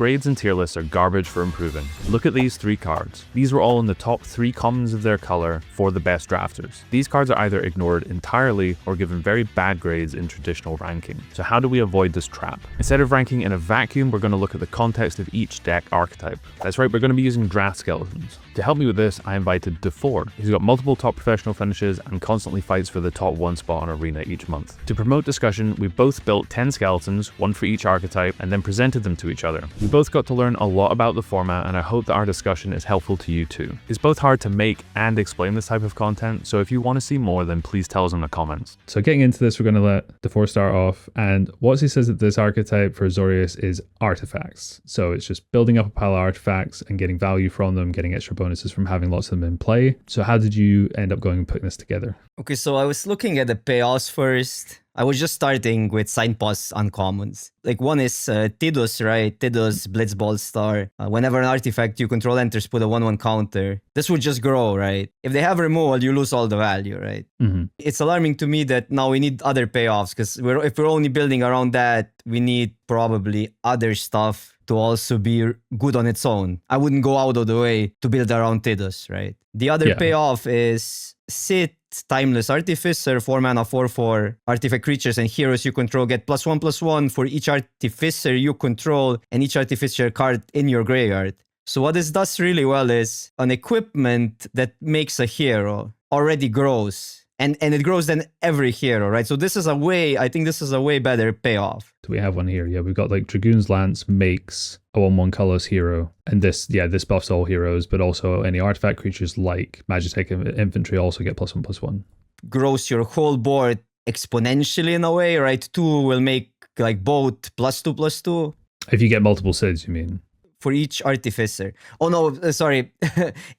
grades and tier lists are garbage for improving. Look at these 3 cards. These were all in the top 3 commons of their color for the best drafters. These cards are either ignored entirely or given very bad grades in traditional ranking. So how do we avoid this trap? Instead of ranking in a vacuum, we're going to look at the context of each deck archetype. That's right, we're going to be using draft skeletons. To help me with this, I invited Dafore. He's got multiple top professional finishes and constantly fights for the top 1 spot on Arena each month. To promote discussion, we both built 10 skeletons, 1 for each archetype, and then presented them to each other. We both got to learn a lot about the format, and I hope that our discussion is helpful to you too. It's both hard to make and explain this type of content, so if you want to see more, then please tell us in the comments. So getting into this, we're going to let Dafore start off, and what he says that this archetype for Azorius is artifacts. So it's just building up a pile of artifacts and getting value from them, getting extra bonuses from having lots of them in play. So how did you end up going and putting this together? Okay, so I was looking at the payoffs first. I was just starting with Signpost uncommons. Like one is Tidus, right? Tidus, Blitzball Star. Whenever an artifact you control enters, put a 1/1 counter. This would just grow, right? If they have removal, you lose all the value, right? Mm-hmm. It's alarming to me that now we need other payoffs because if we're only building around that, we need probably other stuff to also be good on its own. I wouldn't go out of the way to build around Tidus, right? The other payoff is Sit, Timeless Artificer, 4 mana, 4/4. Artifact creatures and heroes you control get +1/+1 for each Artificer you control and each Artificer card in your graveyard. So what this does really well is an equipment that makes a hero already grows. And it grows than every hero, right? So this is I think this is a way better payoff. So we have one here. Yeah, we've got like Dragoon's Lance makes a 1/1 colorless hero. And this buffs all heroes, but also any artifact creatures like Magitech Infantry also get +1/+1. Grows your whole board exponentially in a way, right? 2 will make like both +2/+2. If you get multiple SIDs, you mean? For each artificer. Oh no, sorry.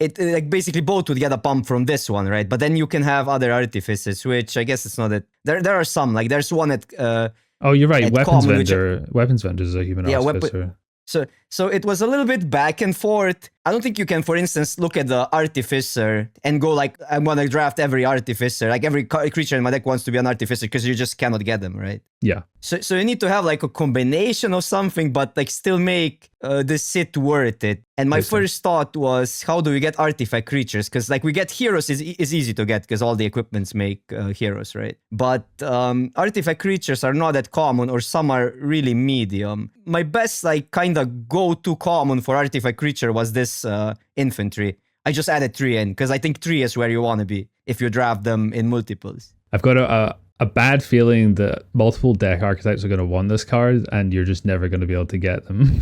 it like basically both would get a pump from this one, right? But then you can have other artificers, which I guess it's not that there are some. Like there's one at oh, you're right. Weapons common, vendor is a human artificer. So it was a little bit back and forth. I don't think you can, for instance, look at the artificer and go like, I'm gonna draft every artificer. Like every creature in my deck wants to be an artificer because you just cannot get them, right? Yeah. So you need to have like a combination of something, but like still make the sit worth it. And my first thought was, how do we get artifact creatures? Because like we get heroes is easy to get because all the equipments make heroes, right? But artifact creatures are not that common, or some are really medium. My best like kind of go-to common for artifact creature was this infantry. I just added 3 in because I think 3 is where you want to be if you draft them in multiples. I've got a bad feeling that multiple deck archetypes are going to want this card and you're just never going to be able to get them.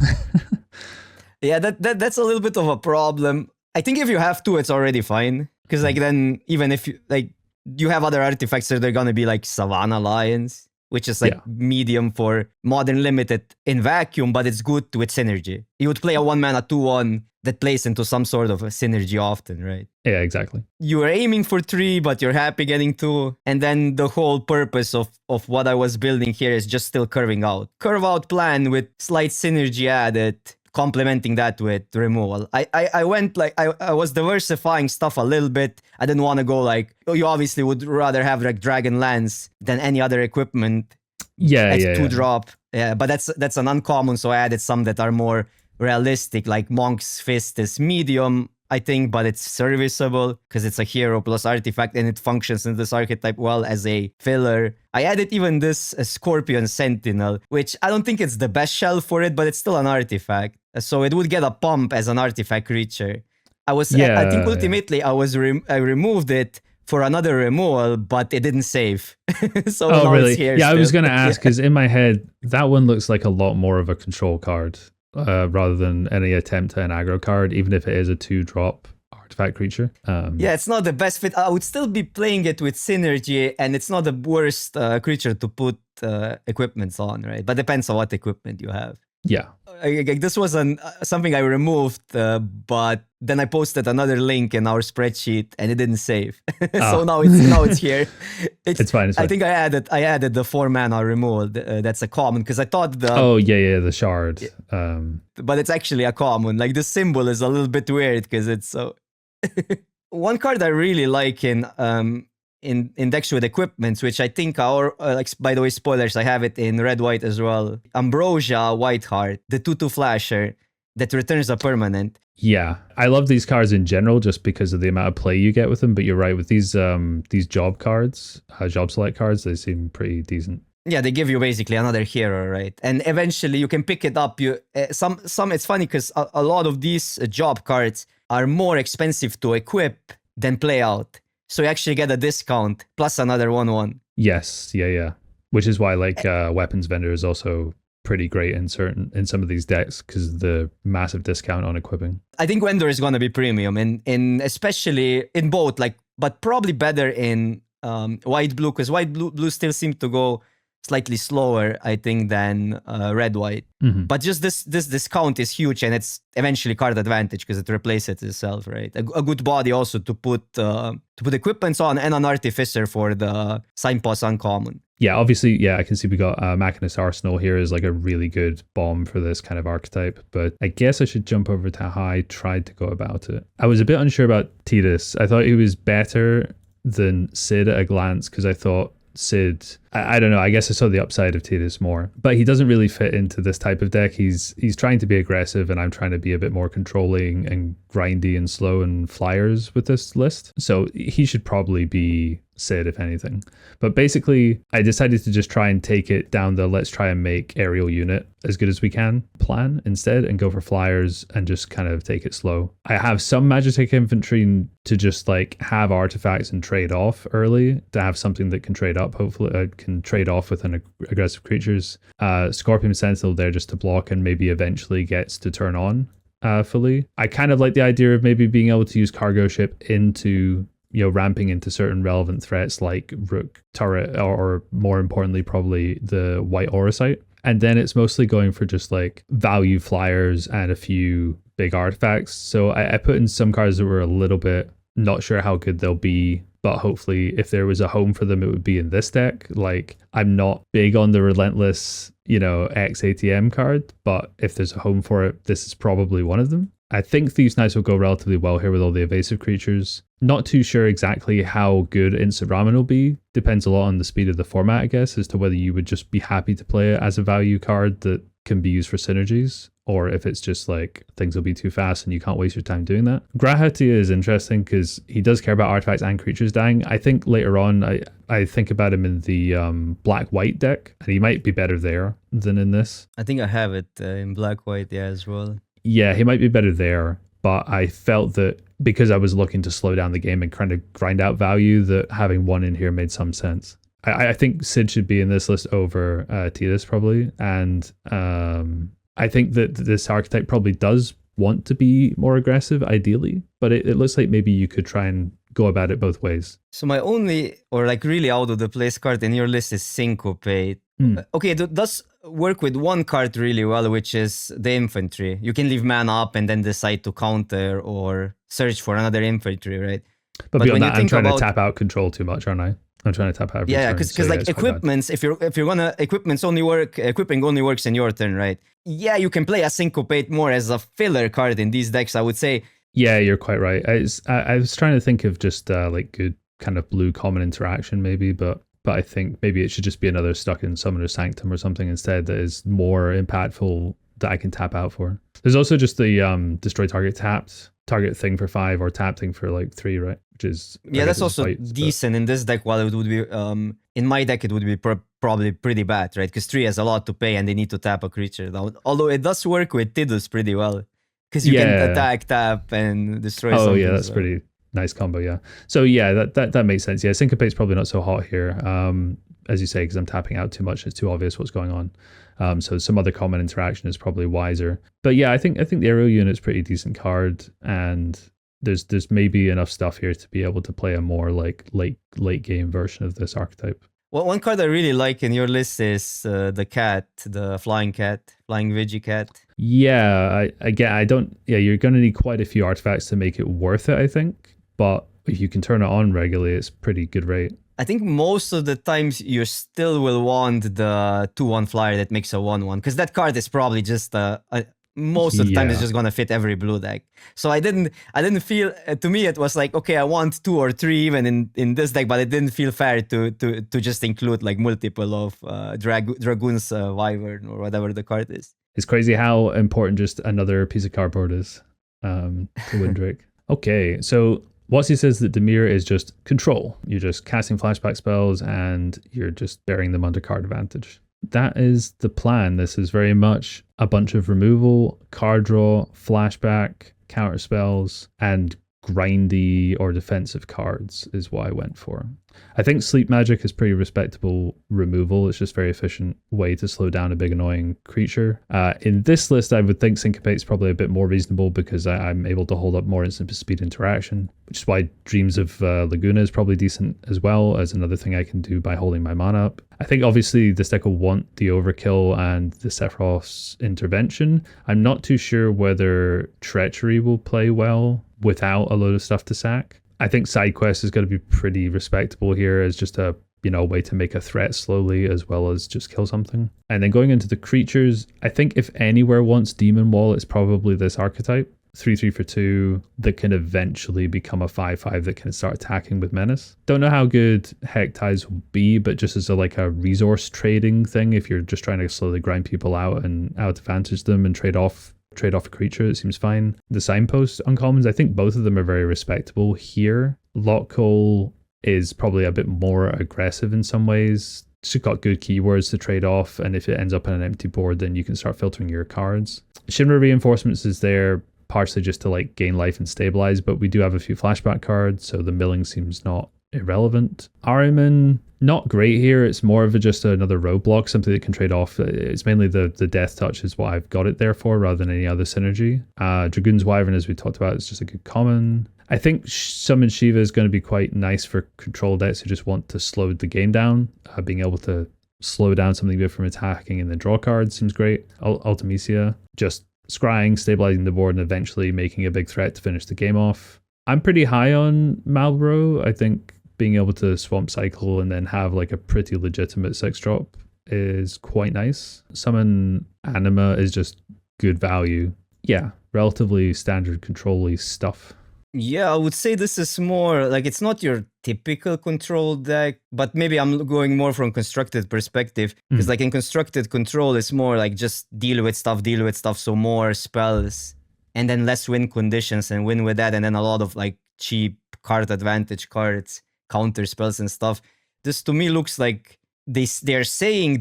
Yeah, that's a little bit of a problem. I think if you have 2, it's already fine. Because like then even if you have other artifacts, so they're going to be like Savannah Lions, which is like medium for Modern Limited in vacuum, but it's good with synergy. You would play a 1 mana 2/1 that plays into some sort of a synergy often, right? Yeah, exactly. You were aiming for 3, but you're happy getting 2. And then the whole purpose of what I was building here is just still curving out. Curve out plan with slight synergy added, complementing that with removal. I went like, I was diversifying stuff a little bit. I didn't want to go like, you obviously would rather have like Dragon Lance than any other equipment. It's 2-drop. Yeah, but that's an uncommon, so I added some that are more realistic, like Monk's Fist is medium, I think, but it's serviceable because it's a hero plus artifact and it functions in this archetype well as a filler. I added even this Scorpion Sentinel, which I don't think it's the best shell for it, but it's still an artifact. So it would get a pump as an artifact creature. I think ultimately I removed it for another removal, but it didn't save. So now really? It's here yeah, still. I was going to ask because in my head, that one looks like a lot more of a control card. Rather than any attempt at an aggro card, even if it is a 2-drop artifact creature. Yeah, it's not the best fit. I would still be playing it with synergy, and it's not the worst creature to put equipments on, right? But depends on what equipment you have. Yeah. This was something I removed, but then I posted another link in our spreadsheet and it didn't save. So now it's here. It's fine. I think I added the 4 mana removal. That's a common because I thought the the shard. Yeah. But it's actually a common. Like the symbol is a little bit weird because it's so. One card I really like in in decks with equipments, which I think are like, by the way, spoilers, I have it in red white as well. Ambrosia Whiteheart, the 2/2 flasher that returns a permanent. Yeah, I love these cards in general just because of the amount of play you get with them. But you're right, with these job cards, job select cards, they seem pretty decent. Yeah, they give you basically another hero, right? And eventually you can pick it up. You some it's funny because a lot of these job cards are more expensive to equip than play out. So you actually get a discount plus another 1/1. Yes, yeah. Which is why like weapons vendor is also pretty great in some of these decks because of the massive discount on equipping. I think vendor is gonna be premium in especially in both, like, but probably better in white blue, because white blue still seems to go slightly slower, I think, than red white. Mm-hmm. But just this discount is huge, and it's eventually card advantage because it replaces itself, right? A good body also to put equipments on, and an artificer for the signpost uncommon. Yeah, obviously, yeah, I can see we got Machinist Arsenal here is like a really good bomb for this kind of archetype, but I guess I should jump over to how I tried to go about it. I was a bit unsure about Tidus. I thought he was better than Sid at a glance because I thought Sid, I don't know, I guess I saw the upside of Tidus more, but he doesn't really fit into this type of deck. He's trying to be aggressive and I'm trying to be a bit more controlling and grindy and slow and flyers with this list. So he should probably be Sid, if anything. But basically, I decided to just try and take it down the let's try and make aerial unit as good as we can plan instead and go for flyers and just kind of take it slow. I have some Magitek infantry to just like have artifacts and trade off early to have something that can trade up. Hopefully can trade off with an aggressive creatures. Scorpion Sentinel there just to block and maybe eventually gets to turn on fully. I kind of like the idea of maybe being able to use cargo ship into, you know, ramping into certain relevant threats like Rook turret or more importantly probably the white Orosite. And then it's mostly going for just like value flyers and a few big artifacts. So I put in some cards that were a little bit not sure how good they'll be, but hopefully if there was a home for them, it would be in this deck. Like I'm not big on the relentless, you know, X ATM card, but if there's a home for it, this is probably one of them. I think Thieves Knights will go relatively well here with all the evasive creatures. Not too sure exactly how good Instant Ramen will be. Depends a lot on the speed of the format, I guess, as to whether you would just be happy to play it as a value card that can be used for synergies, or if it's just like things will be too fast and you can't waste your time doing that. Grahatia is interesting because he does care about artifacts and creatures dying. I think later on, I think about him in the black-white deck, and he might be better there than in this. I think I have it in black-white, yeah, as well. Yeah, he might be better there, but I felt that because I was looking to slow down the game and kind of grind out value, that having one in here made some sense. I think Sid should be in this list over Tidus probably, and I think that this archetype probably does want to be more aggressive ideally, but it looks like maybe you could try and go about it both ways. So my only, or like really out of the place card in your list is Syncopate. Okay, it does work with one card really well, which is the infantry. You can leave mana up and then decide to counter or search for another infantry, right? But beyond that, I'm trying to tap out control too much, aren't I? I'm trying to tap out every turn. Yeah, because like equipments, if you're gonna equipments only work, equipping only works in your turn, right? Yeah, you can play a Syncopate more as a filler card in these decks, I would say. Yeah, you're quite right. I was trying to think of just like good kind of blue common interaction maybe, but I think maybe it should just be another stuck in Summoner's Sanctum or something instead that is more impactful that I can tap out for. There's also just the destroy target tapped target thing for 5 or tap thing for like 3, right? Which is, yeah, that's also fights, decent in this deck, while it would be in my deck it would be probably pretty bad, right? Because 3 has a lot to pay and they need to tap a creature down. Although it does work with Tidus pretty well because you can attack, tap, and destroy something. Oh yeah, that's pretty nice combo, yeah. So yeah, that makes sense. Yeah, Syncopate's probably not so hot here, as you say, because I'm tapping out too much. It's too obvious what's going on. So some other common interaction is probably wiser. But yeah, I think the aerial unit's pretty decent card, and there's maybe enough stuff here to be able to play a more like late game version of this archetype. Well, one card I really like in your list is the cat, the flying Vigi cat. Yeah, I don't. Yeah, you're going to need quite a few artifacts to make it worth it, I think. But if you can turn it on regularly, it's pretty good rate. I think most of the times you still will want the 2/1 flyer that makes a 1/1, because that card is probably just most of the time it's Yeah. just gonna fit every blue deck. So I didn't feel, to me it was like, okay, I want 2 or 3 even in this deck, but it didn't feel fair to just include like multiple of Dragoon's Wyvern or whatever the card is. It's crazy how important just another piece of cardboard is to Windrick. Okay, so Watsy says that Dimir is just control. You're just casting flashback spells and you're just bearing them under card advantage. That is the plan. This is very much a bunch of removal, card draw, flashback, counter spells, and grindy or defensive cards is what I went for. I think Sleep Magic is pretty respectable removal. It's just a very efficient way to slow down a big annoying creature. In this list, I would think Syncopate is probably a bit more reasonable because I'm able to hold up more instant speed interaction, which is why Dreams of Laguna is probably decent as well as another thing I can do by holding my mana up. I think obviously this deck will want the Overkill and the Sephiroth's Intervention. I'm not too sure whether Treachery will play well without a load of stuff to sack. I think Side Quest is going to be pretty respectable here as just a way to make a threat slowly as well as just kill something. And then going into the creatures, I think if anywhere wants Demon Wall, it's probably this archetype. 3/3 for 2 that can eventually become a 5/5 that can start attacking with Menace. Don't know how good Hectize will be, but just as a resource trading thing, if you're just trying to slowly grind people out and out advantage them and trade off a creature, it seems fine. The Signpost uncommons, I think both of them are very respectable here. Lockcall is probably a bit more aggressive in some ways. It's just got good keywords to trade off, and if it ends up on an empty board, then you can start filtering your cards. Shinra Reinforcements is there partially just to gain life and stabilize, but we do have a few flashback cards, so the milling seems not irrelevant. Ahriman, not great here. It's more of just another roadblock, something that can trade off. It's mainly the death touch is what I've got it there for rather than any other synergy. Dragoon's Wyvern, as we talked about, is just a good common. I think Summon Shiva is going to be quite nice for control decks who just want to slow the game down. Being able to slow down something good from attacking and then draw cards seems great. Ultimecia, just scrying, stabilizing the board, and eventually making a big threat to finish the game off. I'm pretty high on Malboro. I think being able to swamp cycle and then have a pretty legitimate 6-drop is quite nice. Summon Anima is just good value. Yeah, relatively standard control-y stuff. Yeah, I would say this is more it's not your typical control deck, but maybe I'm going more from constructed perspective because in constructed control it's more just deal with stuff, so more spells and then less win conditions and win with that, and then a lot of cheap card advantage cards, counter spells and stuff. This to me looks like they're stating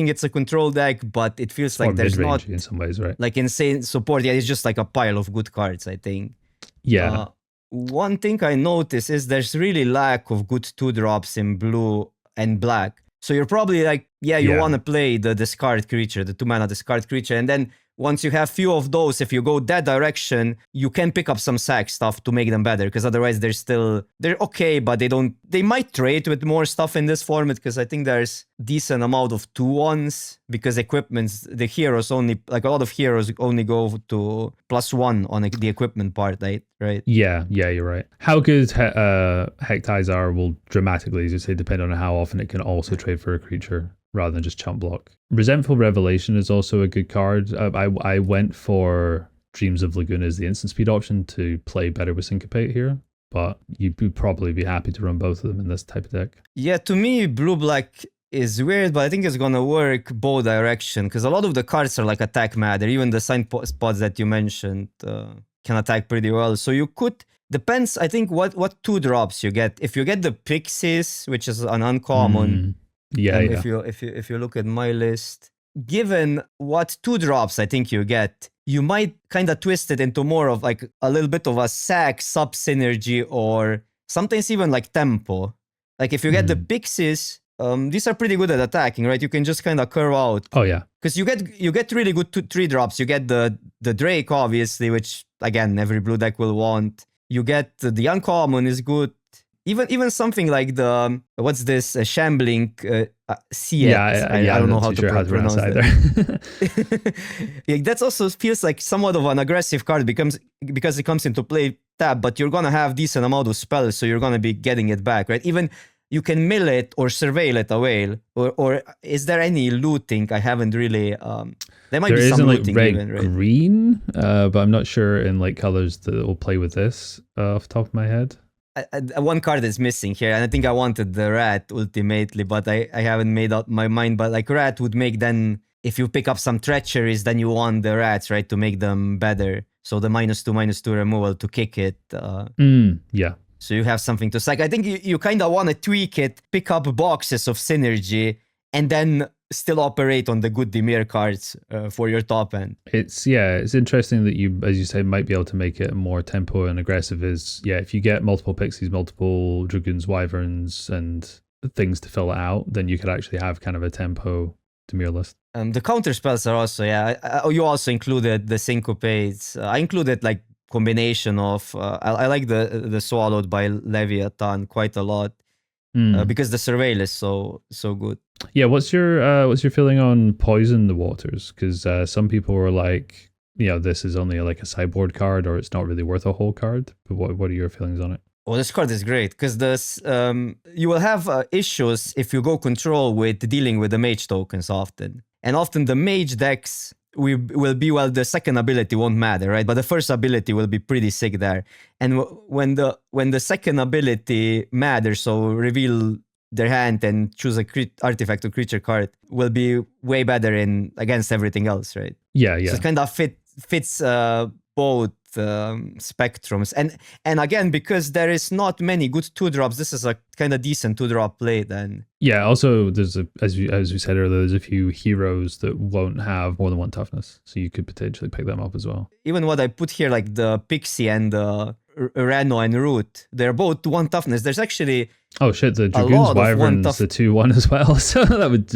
it's a control deck, but it feels like there's not in some ways, right? Insane support. Yeah, it's just a pile of good cards, I think. Yeah. One thing I notice is there's really lack of good 2-drops in blue and black. So you're probably you want to play the discard creature, the 2-mana discard creature, and then once you have few of those, if you go that direction, you can pick up some sack stuff to make them better, because otherwise they're okay, but they might trade with more stuff in this format, because I think there's decent amount of 2/1s, because equipments, the heroes only, a lot of heroes only go to +1 on the equipment part, right? Yeah, you're right. How good Hectize are will dramatically, as you say, depend on how often it can also trade for a creature rather than just chump block. Resentful Revelation is also a good card. I went for Dreams of Laguna as the instant speed option to play better with Syncopate here, but you'd probably be happy to run both of them in this type of deck. Yeah, to me, blue-black is weird, but I think it's gonna work both direction, because a lot of the cards are attack matter. Even the sign spots that you mentioned can attack pretty well. So you could, depends, I think, what 2-drops you get. If you get the Pixies, which is an uncommon, If you look at my list, given what 2-drops I think you get, you might kind of twist it into more of a little bit of a sack sub synergy, or sometimes even tempo. If you get the Pixies, these are pretty good at attacking, right? You can just kind of curve out. Oh yeah, because you get really good 3-drops. You get the Drake, obviously, which again every blue deck will want. You get the uncommon is good. Even something like the what's this shambling CS. I don't know how to pronounce either. That also feels like somewhat of an aggressive card because it comes into play tap, but you're gonna have decent amount of spells, so you're gonna be getting it back, right? Even you can mill it or surveil it away. Or is there any looting? I haven't really... there might There be some isn't like looting red even, right? green, but I'm not sure in like colors that will play with this off the top of my head. One card is missing here, and I think I wanted the rat ultimately, but I haven't made up my mind. But like rat would make then, if you pick up some treacheries, then you want the rats, right, to make them better. So the -2/-2 removal to kick it. Yeah. So you have something to sack. I think you kind of want to tweak it, pick up boxes of synergy, and then still operate on the good Dimir cards for your top end. It's interesting that you, as you say, might be able to make it more tempo and aggressive. If you get multiple pixies, multiple dragoons, wyverns, and things to fill it out, then you could actually have kind of a tempo Dimir list. The counter spells are also, you also included the syncopates. I included like combination of, I like the Swallowed by Leviathan quite a lot. Because the surveil is so good. Yeah, what's your feeling on Poison the Waters? Because some people were like, this is only like a sideboard card, or it's not really worth a whole card. But what are your feelings on it? Oh, this card is great because this you will have issues if you go control with dealing with the mage tokens often, and often the mage decks will be, well, the second ability won't matter, right? But the first ability will be pretty sick there. And when the second ability matters, so reveal their hand and choose a artifact or creature card, will be way better against everything else, right? Yeah. So it kind of fits both spectrums, and again, because there is not many good 2-drops, this is a kind of decent 2-drop play then. Yeah, also there's as we said earlier, there's a few heroes that won't have more than 1 toughness, so you could potentially pick them up as well. Even what I put here, like the Pixie and the Reno and Root, they're both 1 toughness. There's actually the Dragoon's Wyvern's the 2/1 as well, so that would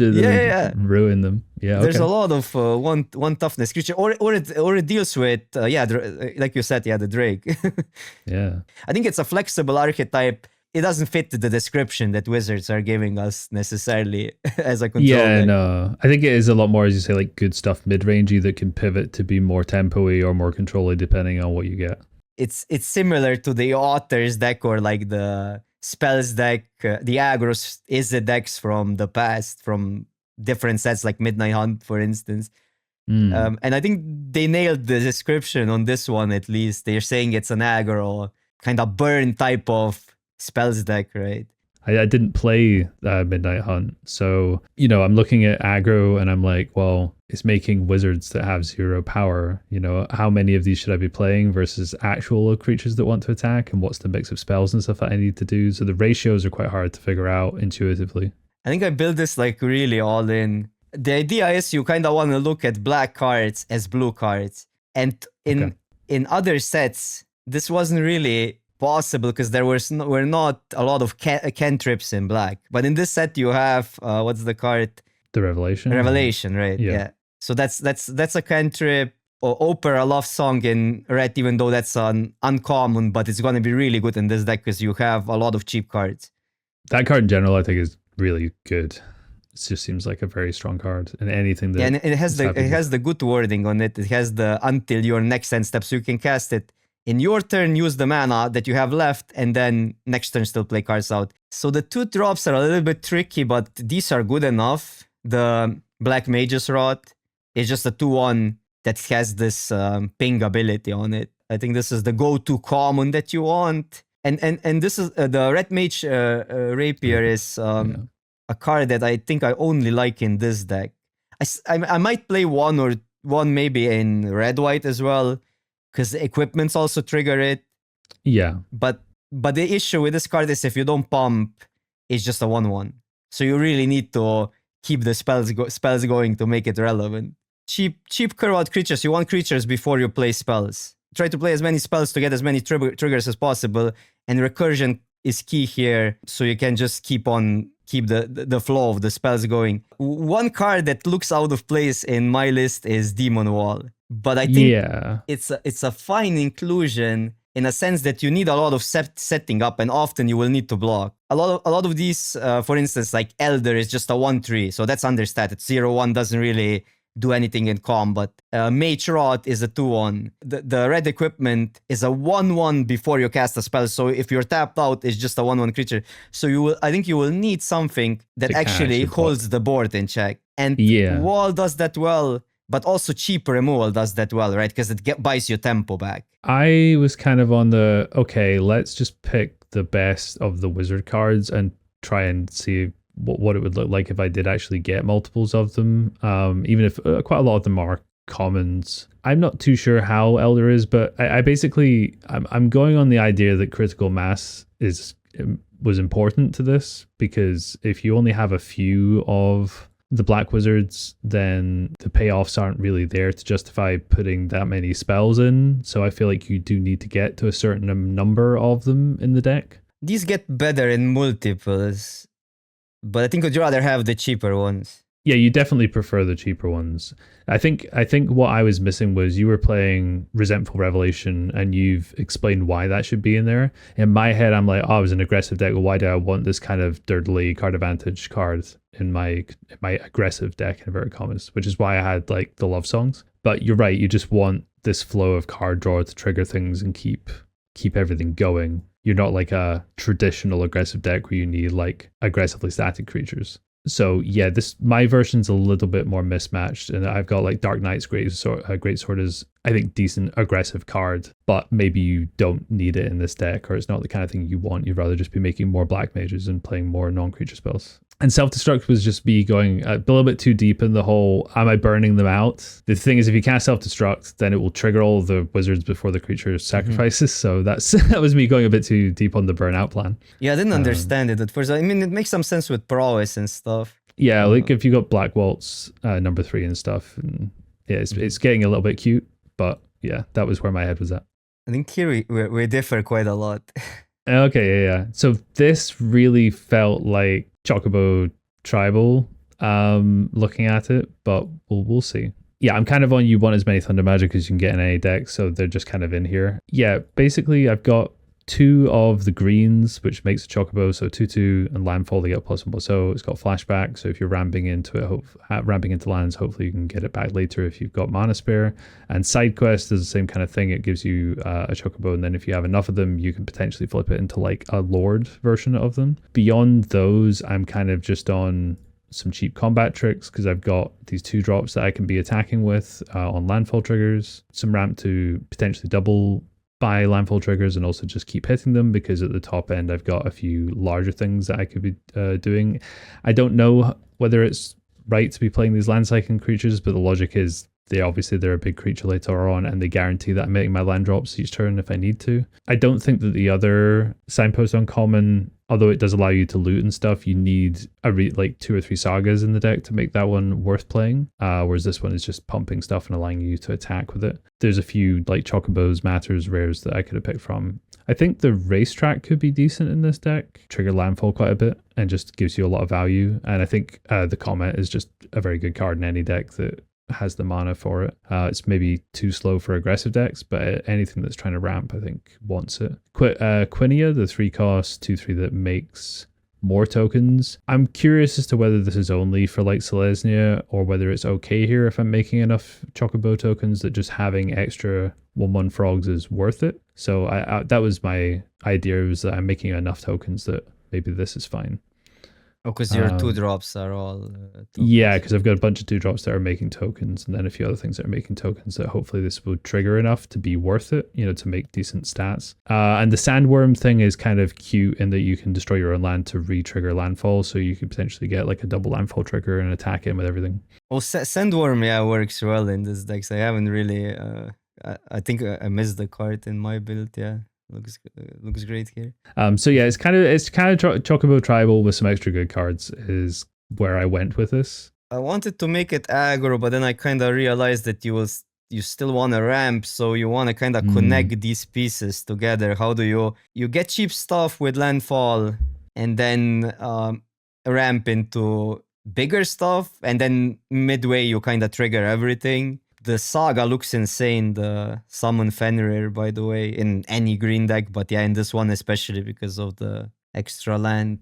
ruin them. Yeah, there's a lot of one toughness creature, or it deals with like you said, the Drake. Yeah, I think it's a flexible archetype. It doesn't fit the description that Wizards are giving us necessarily as a control. Yeah, no, I think it is a lot more, as you say, like good stuff mid-rangey that can pivot to be more tempo-y or more control-y depending on what you get. It's similar to the Authors deck or like the Spells deck, the Agros Izzet decks from the past, from different sets like Midnight Hunt, for instance. And I think they nailed the description on this one at least. They're saying it's an aggro, kind of burn type of spells deck, right? I didn't play Midnight Hunt, so I'm looking at aggro and I'm like, well, it's making wizards that have 0 power. How many of these should I be playing versus actual creatures that want to attack, and what's the mix of spells and stuff that I need to do? So the ratios are quite hard to figure out intuitively. I think I built this like really all in. The idea is you kind of want to look at black cards as blue cards, and in other sets this wasn't really possible because there were not a lot of cantrips in black. But in this set you have what's the card? The Revelation. Revelation, right? Yeah. So that's a cantrip. Or Opera Love Song in red, even though that's an uncommon, but it's going to be really good in this deck because you have a lot of cheap cards. That card in general, I think, is really good. It just seems like a very strong card, and anything that and it has the good wording on it. It has the until your next end step, so you can cast it in your turn, use the mana that you have left, and then next turn still play cards out. So the 2-drops are a little bit tricky, but these are good enough. The Black Mage's Rot is just a 2/1 that has this ping ability on it. I think this is the go-to common that you want. And this is the Red Mage Rapier is a card that I think I only like in this deck. I might play one maybe in red-white as well, because the equipments also trigger it. Yeah. But the issue with this card is if you don't pump, it's just a 1/1. So you really need to keep the spells going to make it relevant. Cheap curve out creatures. You want creatures before you play spells. Try to play as many spells to get as many triggers as possible, and recursion is key here, so you can just keep the flow of the spells going. One card that looks out of place in my list is Demon Wall, but I think it's a fine inclusion in a sense that you need a lot of setting up, and often you will need to block. A lot of these, for instance, like Elder is just a 1/3, so that's understated. 0/1 doesn't really do anything in combat. Mage Rot is a 2/1. The red equipment is a 1/1 before you cast a spell. So if you're tapped out, it's just a 1/1 creature. So I think you will need something that To actually catch holds the board in check. And Yeah. Wall does that well, but also cheaper removal does that well, right? Because it buys you tempo back. I was kind of on the, okay, let's just pick the best of the wizard cards and try and see what it would look like if I did actually get multiples of them. Even if quite a lot of them are commons. I'm not too sure how Elder is, but I basically, I'm going on the idea that critical mass was important to this, because if you only have a few of the black wizards, then the payoffs aren't really there to justify putting that many spells in. So I feel like you do need to get to a certain number of them in the deck. These get better in multiples, but I think I'd rather have the cheaper ones. Yeah, you definitely prefer the cheaper ones. I think what I was missing was you were playing Resentful Revelation and you've explained why that should be in there. In my head, I'm like, oh, it was an aggressive deck. Well, why do I want this kind of dirtily card advantage card in my aggressive deck, in inverted commas, which is why I had like the love songs. But you're right, you just want this flow of card draw to trigger things and keep everything going. You're not like a traditional aggressive deck where you need like aggressively static creatures. So yeah, my version's a little bit more mismatched, and I've got like Dark Knight's Greatsword is, I think, decent aggressive card, but maybe you don't need it in this deck, or it's not the kind of thing you want. You'd rather just be making more black mages and playing more non-creature spells. And Self-Destruct was just me going a little bit too deep in the whole, am I burning them out? The thing is, if you cast Self-Destruct, then it will trigger all the wizards before the creature sacrifices. So that was me going a bit too deep on the burnout plan. Yeah, I didn't understand it at first. I mean, it makes some sense with prowess and stuff. Yeah, like if you got Black Waltz number 3 and stuff, and yeah, it's getting a little bit cute, but yeah, that was where my head was at. I think here we differ quite a lot. Okay, yeah. So this really felt like Chocobo Tribal, looking at it, but we'll see. Yeah, I'm kind of on you want as many Thunder Magic as you can get in any deck, so they're just kind of in here. Yeah, basically I've got 2 of the greens, which makes a Chocobo, so 2/2 and landfall, they get +1+0. So it's got flashback, so if you're ramping into it, ramping into lands, hopefully you can get it back later if you've got mana spare. And side quest is the same kind of thing. It gives you a Chocobo, and then if you have enough of them, you can potentially flip it into like a Lord version of them. Beyond those, I'm kind of just on some cheap combat tricks, because I've got these 2 drops that I can be attacking with on landfall triggers, some ramp to potentially double by landfall triggers and also just keep hitting them, because at the top end I've got a few larger things that I could be doing. I don't know whether it's right to be playing these land cycling creatures, but the logic is they're a big creature later on, and they guarantee that I'm making my land drops each turn if I need to. I don't think that the other Signpost Uncommon, although it does allow you to loot and stuff, you need like 2 or 3 sagas in the deck to make that one worth playing. Whereas this one is just pumping stuff and allowing you to attack with it. There's a few like Chocobos, Matters, Rares that I could have picked from. I think the Racetrack could be decent in this deck. Trigger landfall quite a bit and just gives you a lot of value. And I think the Comet is just a very good card in any deck that has the mana for it. It's maybe too slow for aggressive decks, but anything that's trying to ramp, I think, wants it. Quinia, the 3-cost 2/3 that makes more tokens. I'm curious as to whether this is only for like Selesnya, or whether it's okay here if I'm making enough Chocobo tokens that just having extra 1/1 frogs is worth it. So I that was my idea, was that I'm making enough tokens that maybe this is fine. Oh, because your 2 drops are all tokens. Yeah, because I've got a bunch of 2 drops that are making tokens, and then a few other things that are making tokens that hopefully this will trigger enough to be worth it, to make decent stats. And the Sandworm thing is kind of cute in that you can destroy your own land to re-trigger landfall, so you could potentially get like a double landfall trigger and attack in with everything. Oh, Sandworm, yeah, works well in this deck. So I haven't really... I think I missed the card in my build, yeah. Looks great here. So yeah, it's kind of Chocobo Tribal with some extra good cards is where I went with this. I wanted to make it aggro, but then I kind of realized that you still want to ramp, so you want to kind of connect these pieces together. How do you get cheap stuff with landfall, and then ramp into bigger stuff, and then midway you kind of trigger everything. The Saga looks insane, the Summon Fenrir, by the way, in any green deck, but yeah, in this one especially because of the extra land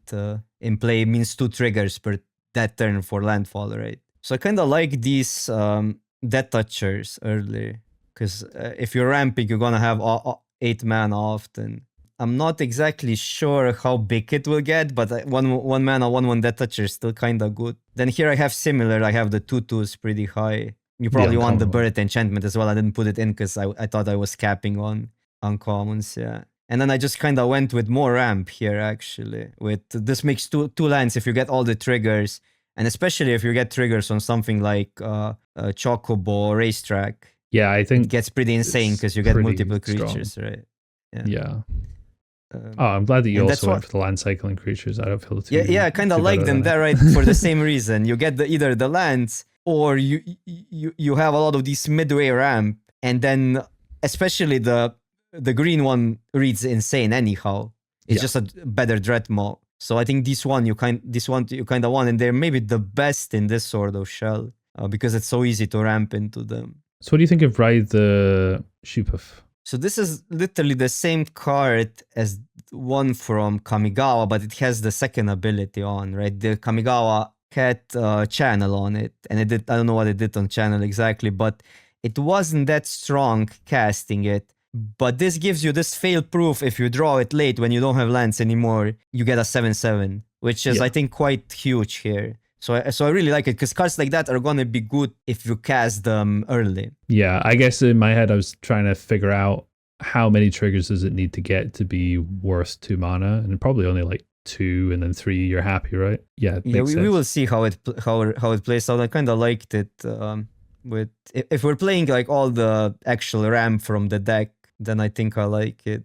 in play means 2 triggers per that turn for landfall, right? So I kind of like these death touchers early, because if you're ramping, you're gonna have 8 mana often. I'm not exactly sure how big it will get, but one mana, 1/1 death toucher is still kind of good. Then here I have similar. I have the 2/2s pretty high. You probably want the birth enchantment as well. I didn't put it in because I thought I was capping on uncommons, yeah. And then I just kind of went with more ramp here, actually. This makes two lands if you get all the triggers, and especially if you get triggers on something like Chocobo, Racetrack. Yeah, I think it gets pretty insane because you get multiple creatures, right? Yeah. I'm glad that you also went for the land cycling creatures. I don't feel too. Yeah, I kind of like them there, right? For the same reason, you get either the lands or you have a lot of these midway ramp, and then especially the green one reads insane anyhow. It's just a better Dreadmaw. So I think this one you kind of want, and they're maybe the best in this sort of shell because it's so easy to ramp into them. So what do you think of Ride the Shupaf? So this is literally the same card as one from Kamigawa, but it has the second ability on, right? The Kamigawa had channel on it, and it did, I don't know what it did on channel exactly, but it wasn't that strong casting it. But this gives you this fail proof. If you draw it late when you don't have lands anymore, you get a 7/7, which is I think quite huge here. So I really like it because cards like that are gonna be good if you cast them early. Yeah, I guess in my head I was trying to figure out how many triggers does it need to get to be worth 2 mana, and probably only like 2, and then 3 you're happy, right? Yeah, we will see how it plays out. I kind of liked it. With if we're playing like all the actual ramp from the deck, then I think I like it.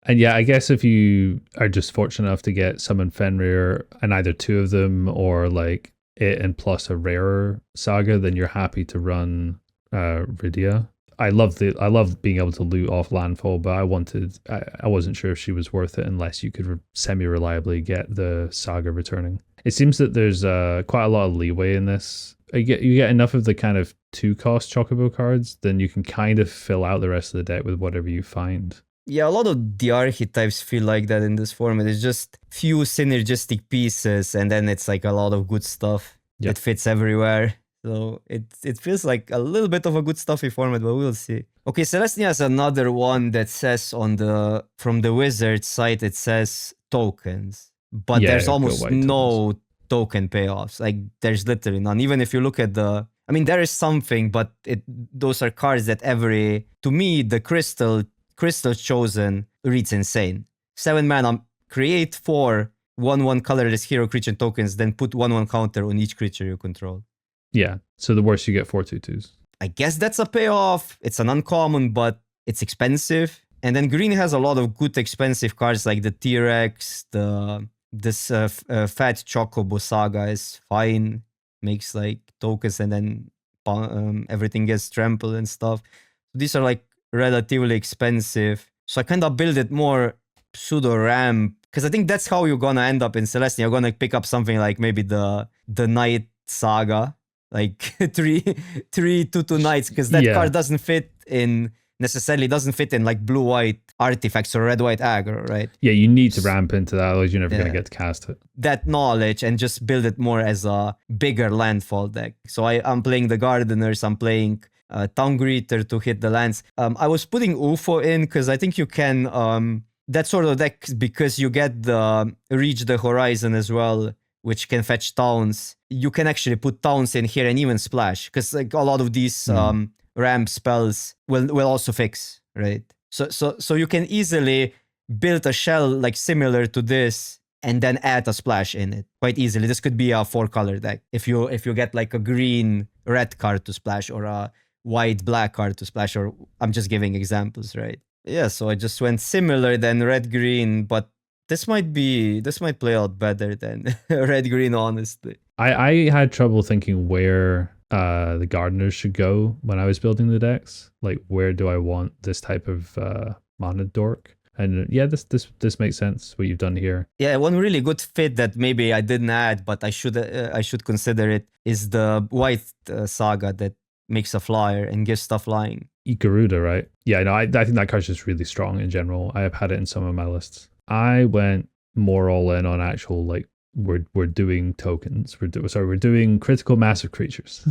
And yeah, I guess if you are just fortunate enough to get Summon Fenrir and either 2 of them or like it and plus a rarer saga, then you're happy to run Rydia. I love being able to loot off landfall, but I wasn't sure if she was worth it unless you could semi-reliably get the saga returning. It seems that there's quite a lot of leeway in this. You get enough of the kind of 2-cost Chocobo cards, then you can kind of fill out the rest of the deck with whatever you find. Yeah, a lot of the archetypes feel like that in this format. It's just few synergistic pieces, and then it's like a lot of good stuff that fits everywhere. So it feels like a little bit of a good stuffy format, but we'll see. Okay, Selesnya has another one that says from the wizard side, it says tokens, but there's almost no token payoffs. Like there's literally none. Even if you look at there is something, but those are cards that to me, the Crystal Chosen reads insane. 7 mana, create 4 1/1 colorless hero creature tokens, then put 1/1 counter on each creature you control. Yeah, so the worst you get 4 2/2s. I guess that's a payoff. It's an uncommon, but it's expensive. And then green has a lot of good expensive cards like the T-Rex, this Fat Chocobo Saga is fine. Makes like tokens, and then everything gets trampled and stuff. These are like relatively expensive. So I kind of build it more pseudo ramp, because I think that's how you're gonna end up in Selesnya. You're gonna pick up something like maybe the Knight Saga, like 3 2/2 Knights, because that card necessarily doesn't fit in like blue-white artifacts or red-white aggro, right? Yeah, you need to ramp into that, otherwise you're never going to get to cast it. That knowledge, and just build it more as a bigger landfall deck. So I'm playing the Gardeners, I'm playing Town Greeter to hit the lands. I was putting UFO in because I think you can, that sort of deck, because you get the Reach the Horizon as well, which can fetch towns. You can actually put towns in here and even splash, because like a lot of these ramp spells will also fix, right? So you can easily build a shell like similar to this and then add a splash in it quite easily. This could be a 4-color deck if you get like a green red card to splash or a white black card to splash, or I'm just giving examples, right? Yeah, so I just went similar than red green, but this might play out better than red green, honestly. I had trouble thinking where the Gardeners should go when I was building the decks. Like, where do I want this type of mana dork? And yeah, this makes sense what you've done here. Yeah, one really good fit that maybe I didn't add, but I should consider it, is the white saga that makes a flyer and gives stuff flying. Garuda, right? Yeah, no, I think that card's just really strong in general. I have had it in some of my lists. I went more all in on actual like we're doing tokens. We're doing critical mass of creatures.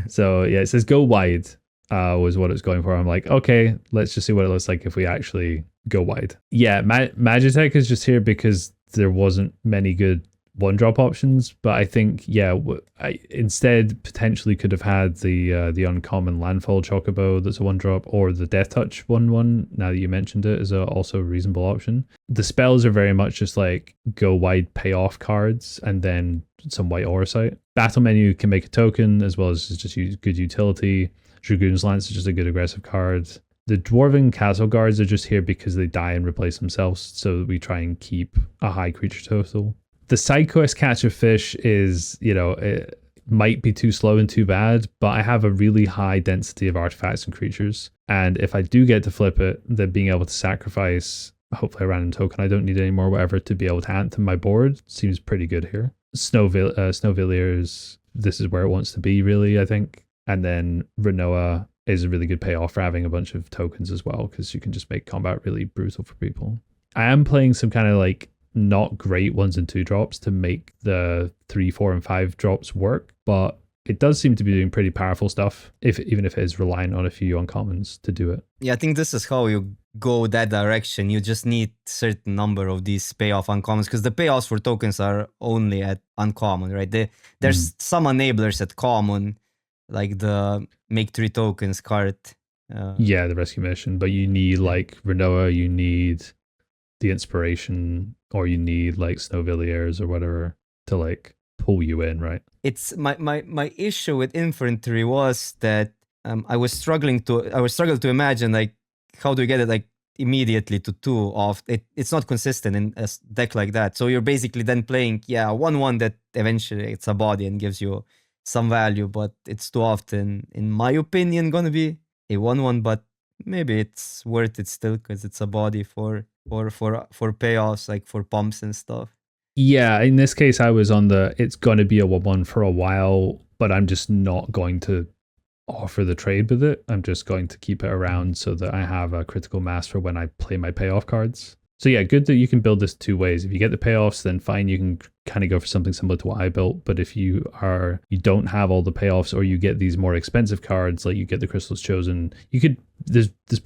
So yeah, it says go wide. Was what it's going for. I'm like, okay, let's just see what it looks like if we actually go wide. Yeah, Magitech is just here because there wasn't many good one drop options, but I think I instead potentially could have had the uncommon landfall chocobo that's a one drop, or the death touch 1/1. Now that you mentioned it, is also a reasonable option. The spells are very much just like go wide payoff cards and then some white Orsight. Battle menu can make a token as well as just use good utility. Dragoon's Lance is just a good aggressive card. The Dwarven Castle Guards are just here because they die and replace themselves, so we try and keep a high creature total. The side quest Catch a Fish is, it might be too slow and too bad, but I have a really high density of artifacts and creatures. And if I do get to flip it, then being able to sacrifice, hopefully a random token, I don't need any more, whatever, to be able to anthem my board seems pretty good here. Snowvilliers, this is where it wants to be, really, I think. And then Renoa is a really good payoff for having a bunch of tokens as well, because you can just make combat really brutal for people. I am playing some kind of like not great 1s and 2 drops to make the 3, 4, and 5 drops work, but it does seem to be doing pretty powerful stuff, even if it is reliant on a few uncommons to do it. Yeah, I think this is how you go that direction. You just need certain number of these payoff uncommons, because the payoffs for tokens are only at uncommon, right? There's some enablers at common, like the make 3 tokens card. The rescue mission, but you need like Renoa, you need the inspiration, or you need like Snowvilliers or whatever to like pull you in, right? It's my issue with infantry was that I was struggling to imagine like how do you get it like immediately to 2 off. It's not consistent in a deck like that. So you're basically then playing 1/1 that eventually it's a body and gives you some value, but it's too often, in my opinion, gonna be a 1/1, but maybe it's worth it still because it's a body for payoffs, like for pumps and stuff. Yeah, in this case, I was on it's going to be a 1/1 for a while, but I'm just not going to offer the trade with it. I'm just going to keep it around so that I have a critical mass for when I play my payoff cards. So yeah, good that you can build this 2 ways. If you get the payoffs, then fine, you can kind of go for something similar to what I built. But if you don't have all the payoffs, or you get these more expensive cards, like you get the Crystals Chosen, you could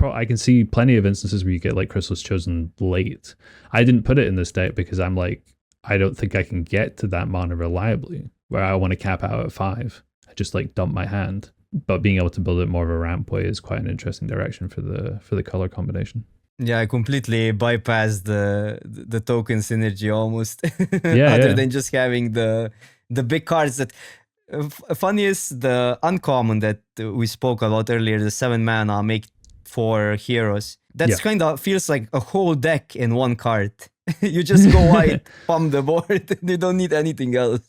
I can see plenty of instances where you get like Crystals Chosen late. I didn't put it in this deck because I'm like, I don't think I can get to that mana reliably, where I want to cap out at 5. I just like dump my hand. But being able to build it more of a ramp way is quite an interesting direction for the color combination. Yeah, I completely bypassed the token synergy almost. Yeah, Other than just having the big cards that. Funny is the uncommon that we spoke about earlier, the 7 mana make 4 heroes. That's kind of feels like a whole deck in one card. You just go wide, pump the board. You don't need anything else.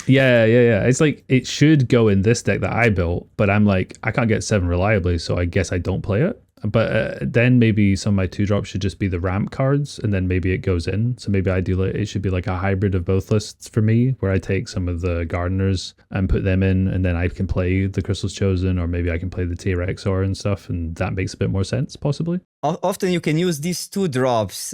Yeah. It's like it should go in this deck that I built, but I'm like, I can't get 7 reliably, so I guess I don't play it. But then maybe some of my 2 drops should just be the ramp cards, and then maybe it goes in. So maybe ideally it should be like a hybrid of both lists for me, where I take some of the gardeners and put them in, and then I can play the Crystals Chosen, or maybe I can play the T-Rexor and stuff, and that makes a bit more sense, possibly. Often you can use these 2 drops,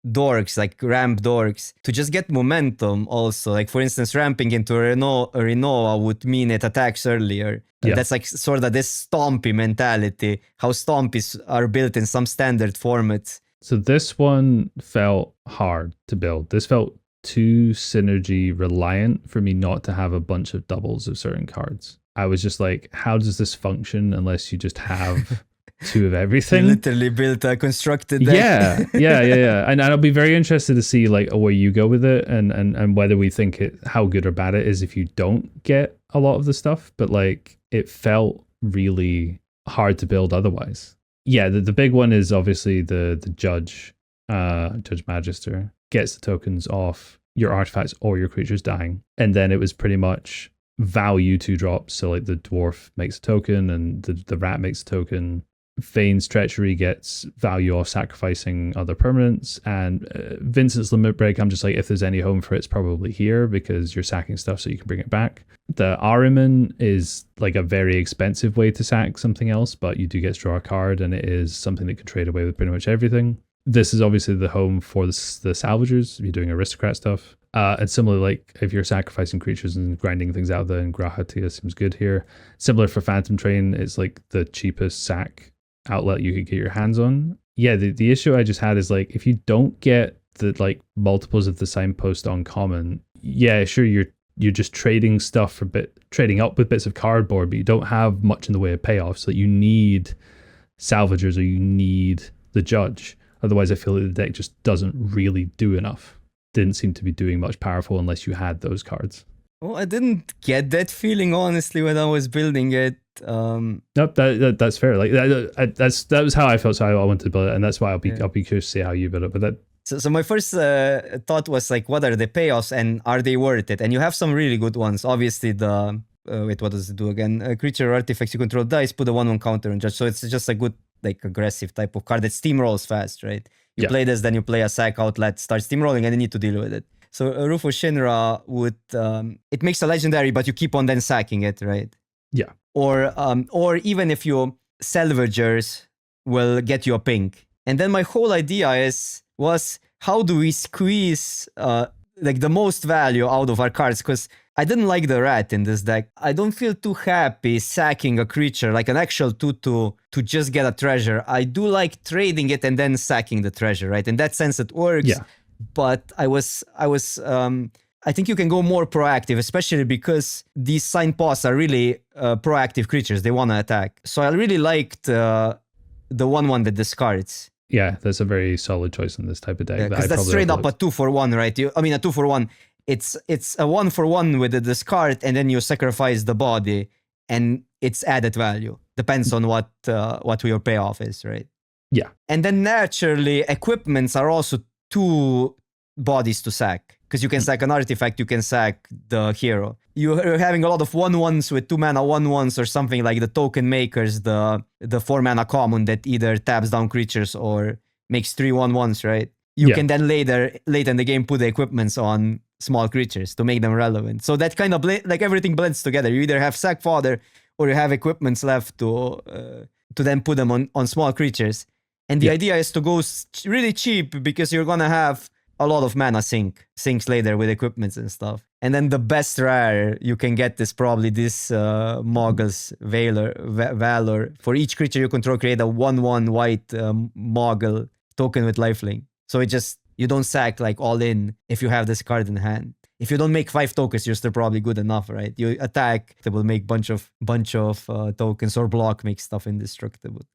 dorks, like ramp dorks, to just get momentum also. Like for instance, ramping into Renoa would mean it attacks earlier. Yeah. That's like sort of this stompy mentality, how stompies are built in some standard formats. So this one felt hard to build. This felt too synergy reliant for me not to have a bunch of doubles of certain cards. I was just like, how does this function unless you just have 2 of everything? You literally built a constructed deck. Yeah. And I'll be very interested to see like where you go with it, and whether we think how good or bad it is if you don't get a lot of the stuff. But like, it felt really hard to build otherwise. Yeah, the big one is obviously the Judge Magister gets the tokens off your artifacts or your creatures dying. And then it was pretty much value 2 drops. So like the Dwarf makes a token, and the Rat makes a token. Vane's Treachery gets value off sacrificing other permanents, and Vincent's Limit Break, I'm just like, if there's any home for it, it's probably here because you're sacking stuff so you can bring it back. The Ahriman is like a very expensive way to sack something else, but you do get to draw a card, and it is something that can trade away with pretty much everything. This is obviously the home for the Salvagers if you're doing aristocrat stuff. And similarly, like if you're sacrificing creatures and grinding things out, then Grahatia seems good here. Similar for Phantom Train, it's like the cheapest sack outlet you could get your hands on. Yeah, the issue I just had is like if you don't get the like multiples of the signpost on common, yeah, sure you're just trading stuff for trading up with bits of cardboard, but you don't have much in the way of payoffs. So you need salvagers or you need the judge. Otherwise, I feel like the deck just doesn't really do enough. Didn't seem to be doing much powerful unless you had those cards. Well, I didn't get that feeling honestly when I was building it. Nope, that's fair. Like that was how I felt. So I wanted to build it, and that's why I'll be curious to see how you build it. But that. So my first thought was like, what are the payoffs and are they worth it? And you have some really good ones. Obviously, the wait, what does it do again? Creature or artifacts you control dice, put a 1/1 counter on judge. So it's just a good like aggressive type of card that steamrolls fast, right? You play this, then you play a sack outlet, start steamrolling, and you need to deal with it. So Rufus Shinra would it makes a legendary, but you keep on then sacking it, right? Yeah. Or even if your salvagers will get you a pink. And then my whole idea was how do we squeeze like the most value out of our cards? Because I didn't like the rat in this deck. I don't feel too happy sacking a creature like an actual 2/2 to just get a treasure. I do like trading it and then sacking the treasure, right? In that sense, it works. Yeah. But I think you can go more proactive, especially because these signed paws are really proactive creatures. They want to attack. So I really liked the 1/1 that discards. Yeah, that's a very solid choice in this type of deck. Because that's straight up a 2/1, right? A 2/1. It's a 1/1 with the discard, and then you sacrifice the body, and it's added value. Depends on what your payoff is, right? Yeah. And then naturally, equipments are also 2 bodies to sack. Because you can sack an artifact, you can sack the hero. You're having a lot of 1/1s with 2 mana 1/1s or something like the token makers, the 4 mana common that either taps down creatures or makes 3 1/1s, right? You can then late in the game put the equipments on small creatures to make them relevant. So that kind of like everything blends together. You either have sack fodder or you have equipments left to then put them on small creatures. And the idea is to go really cheap because you're gonna have a lot of mana sinks later with equipments and stuff. And then the best rare you can get is probably this Moggle's Valor. For each creature you control, create a 1/1 white Moggle token with lifelink. So you don't sack like all in if you have this card in hand. If you don't make 5 tokens, you're still probably good enough, right? You attack, they will make bunch of tokens, or block, make stuff indestructible.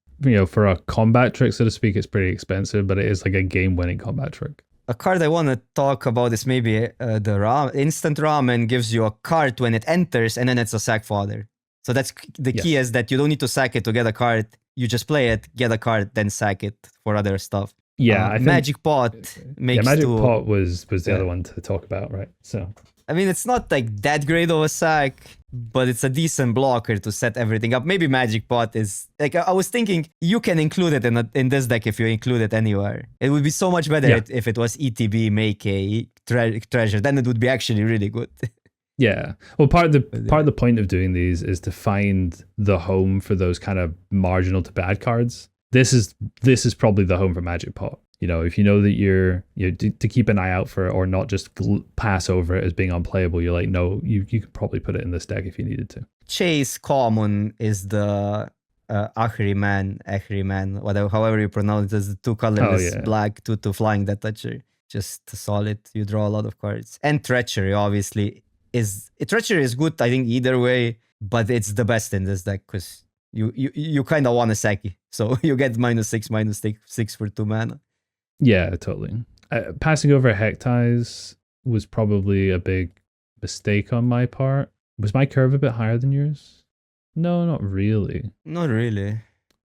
For a combat trick, so to speak, it's pretty expensive, but it is like a game-winning combat trick. A card I want to talk about is maybe the instant ramen gives you a card when it enters, and then it's a sack fodder. So that's the key is that you don't need to sack it to get a card. You just play it, get a card, then sack it for other stuff. Yeah, I think Magic Pot makes Magic Pot was the other one to talk about, right? So I mean, it's not like that great of a sack, but it's a decent blocker to set everything up. Maybe Magic Pot is like, I was thinking you can include it in this deck if you include it anywhere. It would be so much better if it was ETB make a treasure. Then it would be actually really good. Yeah. Well, part of the point of doing these is to find the home for those kind of marginal to bad cards. This is probably the home for Magic Pot. If you know that you're to keep an eye out for it or not just pass over it as being unplayable, you're like, no, you could probably put it in this deck if you needed to. Chase common is the Ahriman, whatever, however you pronounce it, is the 2 colorless black 2/2 flying that toucher. Just solid. You draw a lot of cards. And Treachery, obviously, Treachery is good, I think, either way, but it's the best in this deck because you kind of want a Saki. So you get -6/-6 for 2 mana. Yeah, totally. Passing over Hectize was probably a big mistake on my part. Was my curve a bit higher than yours? No, not really. Not really.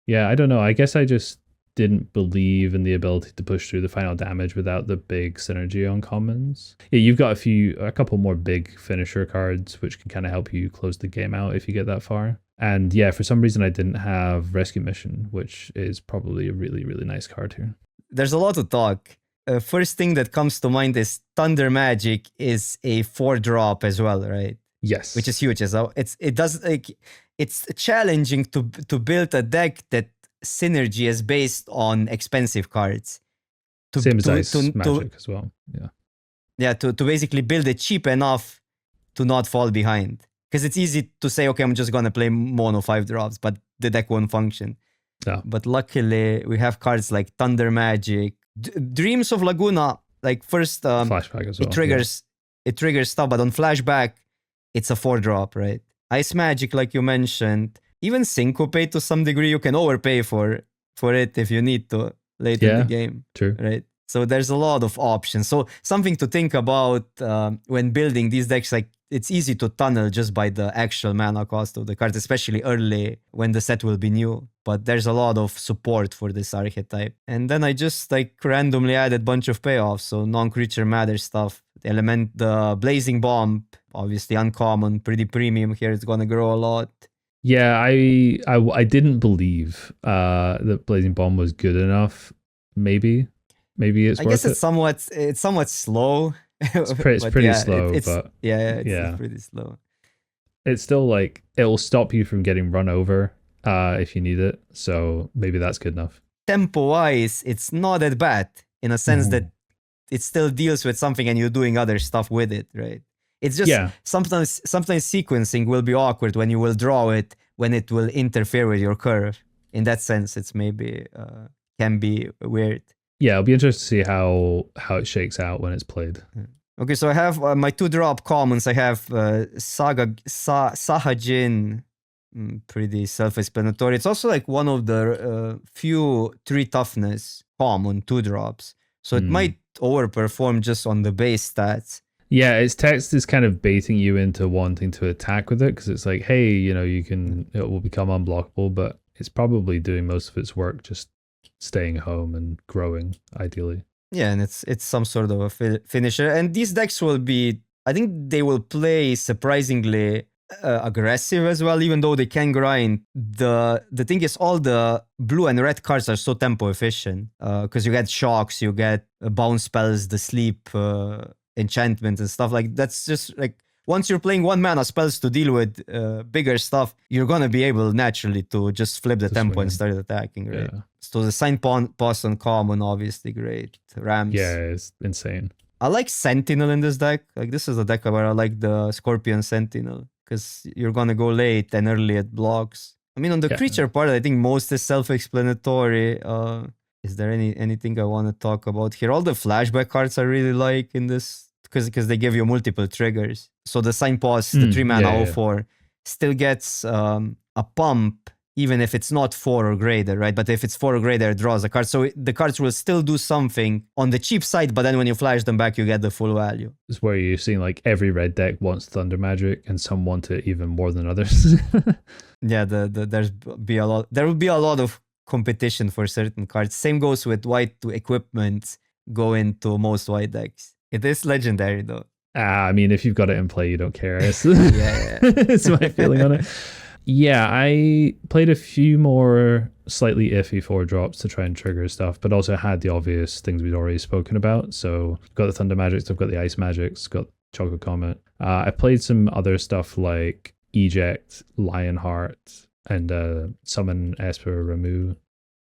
Yeah, I don't know. I guess I just didn't believe in the ability to push through the final damage without the big synergy on commons. Yeah, you've got a couple more big finisher cards, which can kind of help you close the game out if you get that far. And yeah, for some reason I didn't have Rescue Mission, which is probably a really, really nice card here. There's a lot to talk. First thing that comes to mind is Thunder Magic is a 4-drop as well, right? Yes. Which is huge. It's challenging to build a deck that synergy is based on expensive cards. Same as Ice Magic as well. Yeah. Yeah, to basically build it cheap enough to not fall behind. Because it's easy to say, okay, I'm just going to play mono 5 drops, but the deck won't function. Yeah. But luckily, we have cards like Thunder Magic, Dreams of Laguna. Like first, Flashback as well. It triggers stuff, but on flashback, it's a 4-drop, right? Ice Magic, like you mentioned, even Syncopate to some degree, you can overpay for it if you need to later in the game. True. Right? So there's a lot of options. So something to think about when building these decks, like it's easy to tunnel just by the actual mana cost of the cards, especially early when the set will be new. But there's a lot of support for this archetype. And then I just like randomly added a bunch of payoffs. So non-creature matter stuff. The Blazing Bomb, obviously uncommon, pretty premium here. It's gonna grow a lot. Yeah, I didn't believe that Blazing Bomb was good enough. Maybe it's I worth guess it. it's somewhat slow. It's pretty slow, it's yeah. pretty slow. It's still like it'll stop you from getting run over if you need it. So maybe that's good enough. Tempo-wise, it's not that bad in a sense that it still deals with something and you're doing other stuff with it, right? It's just sometimes sequencing will be awkward when you will draw it when it will interfere with your curve. In that sense, it's maybe can be weird. Yeah, it'll be interesting to see how it shakes out when it's played. Okay, so I have my 2-drop commons. I have Sahajin, pretty self-explanatory. It's also like one of the few 3 toughness common 2-drops. So it might overperform just on the base stats. Yeah, its text is kind of baiting you into wanting to attack with it because it's like, hey, it will become unblockable, but it's probably doing most of its work just staying home and growing, ideally. Yeah, and it's some sort of a finisher. And these decks will be, I think they will play surprisingly aggressive as well, even though they can grind. The thing is, all the blue and red cards are so tempo efficient because you get shocks, you get bounce spells, the sleep enchantments and stuff. Like that's just like once you're playing 1 mana spells to deal with bigger stuff, you're gonna be able naturally to just flip the tempo and start attacking, right? Yeah. So the Sign Pass on common, obviously great. Rams. Yeah, it's insane. I like Sentinel in this deck. Like this is a deck where I like the Scorpion Sentinel because you're gonna go late and early at blocks. I mean, on the creature part, I think most is self-explanatory. Is there anything I want to talk about here? All the flashback cards I really like in this because they give you multiple triggers. So the Sign Pass, the 3 mana 04, still gets a pump even if it's not 4 or greater, right? But if it's 4 or greater, it draws a card. So the cards will still do something on the cheap side, but then when you flash them back, you get the full value. It's where you're seeing like every red deck wants Thunder Magic and some want it even more than others. Yeah, there will be a lot of competition for certain cards. Same goes with white to equipment go into most white decks. It is legendary though. I mean, if you've got it in play, you don't care. It's my feeling on it. Yeah, I played a few more slightly iffy 4-drops to try and trigger stuff, but also had the obvious things we'd already spoken about. So I've got the Thunder Magics, I've got the Ice Magics, got Chocolate Comet. I played some other stuff like Eject, Lionheart, and Summon Esper Ramu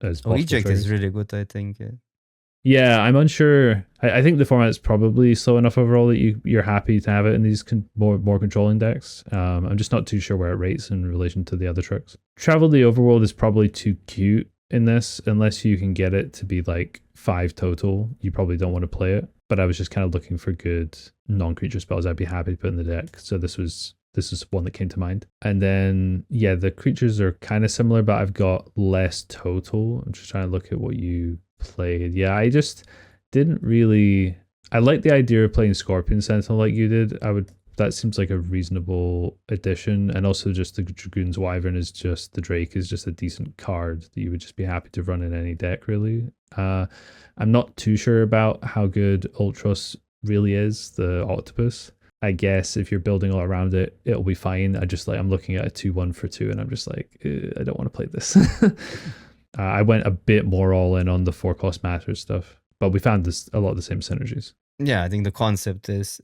as possible Eject triggers. is really good, I think. Yeah, I'm unsure. I think the format is probably slow enough overall that you're happy to have it in these more controlling decks. I'm just not too sure where it rates in relation to the other tricks. Travel the Overworld is probably too cute in this, unless you can get it to be like 5 total. You probably don't want to play it. But I was just kind of looking for good non-creature spells I'd be happy to put in the deck. So this is one that came to mind. And then, yeah, the creatures are kind of similar, but I've got less total. I'm just trying to look at what you played. Yeah, I just didn't really. I like the idea of playing Scorpion Sentinel like you did. That seems like a reasonable addition, and also just the Dragoon's Wyvern the Drake is just a decent card that you would just be happy to run in any deck, really. I'm not too sure about how good Ultros really is, the Octopus. I guess if you're building all around it, it'll be fine. I'm looking at a 2-1 for 2, and I'm just like, I don't want to play this. I went a bit more all in on the 4-cost matter stuff, but we found a lot of the same synergies. Yeah, I think the concept is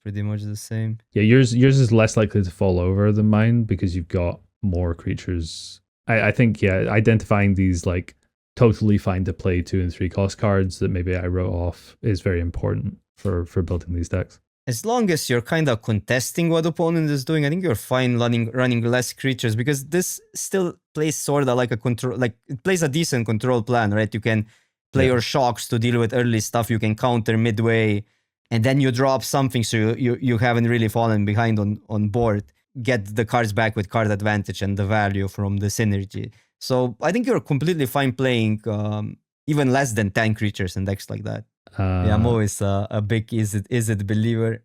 pretty much the same. Yeah, yours is less likely to fall over than mine because you've got more creatures. I think, yeah, identifying these like totally fine to play 2 and 3 cost cards that maybe I wrote off is very important for building these decks. As long as you're kind of contesting what opponent is doing, I think you're fine running less creatures, because this still plays sort of like a control, like it plays a decent control plan, right? You can play your shocks to deal with early stuff, you can counter midway, and then you drop something so you haven't really fallen behind on board. Get the cards back with card advantage and the value from the synergy. So I think you're completely fine playing even less than 10 creatures in decks like that. Yeah, I'm always a big Izzet believer.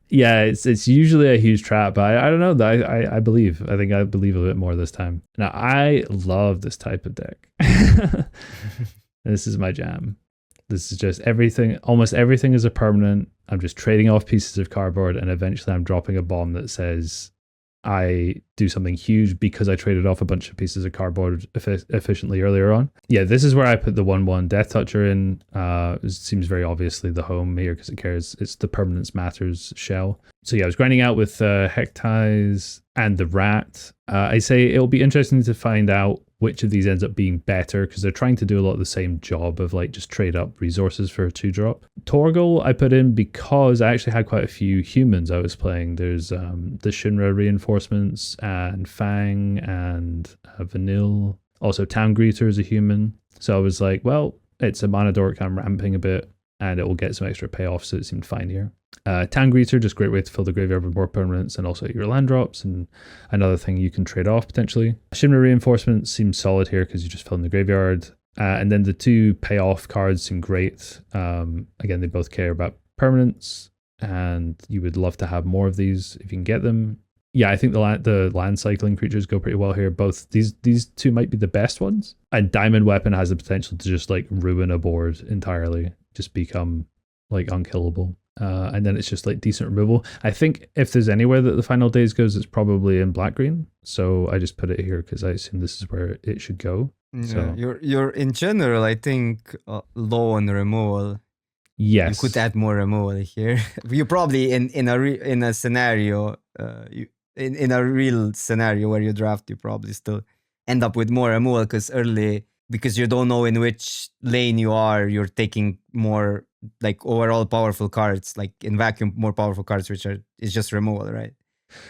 Yeah, it's usually a huge trap, but I don't know. I believe. I think I believe a bit more this time. Now, I love this type of deck. This is my jam. This is just everything. Almost everything is a permanent. I'm just trading off pieces of cardboard, and eventually I'm dropping a bomb that says I do something huge because I traded off a bunch of pieces of cardboard efficiently earlier on. Yeah, this is where I put the 1/1 Death Toucher in. It seems very obviously the home here because it cares. It's the Permanence Matters shell. So yeah, I was grinding out with Hectize and the Rat. I say it'll be interesting to find out which of these ends up being better, because they're trying to do a lot of the same job of like just trade up resources for a 2-drop. Torgal I put in because I actually had quite a few humans I was playing. There's the Shinra reinforcements and Fang and Vanille. Also Town Greeter is a human. So I was like, well, it's a mana dork, I'm ramping a bit and it will get some extra payoff, so it seemed fine here. Town Greeter, just great way to fill the graveyard with more permanents and also your land drops, and another thing you can trade off potentially. Shimmer Reinforcement seems solid here because you just fill in the graveyard. And then the 2 payoff cards seem great. Again, they both care about permanents, and you would love to have more of these if you can get them. Yeah, I think the land cycling creatures go pretty well here. Both these 2 might be the best ones. And Diamond Weapon has the potential to just like ruin a board entirely, just become like unkillable. And then it's just like decent removal. I think if there's anywhere that the Final Days goes, it's probably in black-green. So I just put it here because I assume this is where it should go. Yeah, so you're in general, I think, low on removal. Yes, you could add more removal here. You probably in a scenario, in a real scenario where you draft, you probably still end up with more removal because you don't know in which lane you are. You're taking more like overall powerful cards, like in vacuum, more powerful cards, which is just removal, right?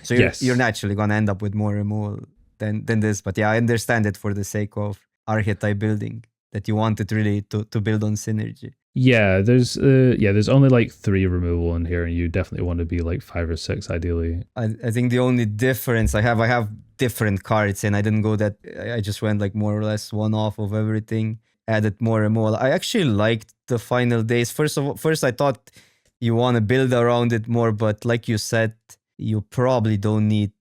So you're naturally gonna end up with more removal than this. But yeah, I understand it for the sake of archetype building, that you want it really to build on synergy. Yeah, there's only like 3 removal in here, and you definitely want to be like 5 or 6 ideally. I think the only difference I have different cards, and I didn't go that. I just went like more or less one off of everything. Added more removal. I actually liked the Final Days. First I thought you want to build around it more, but like you said, you probably don't need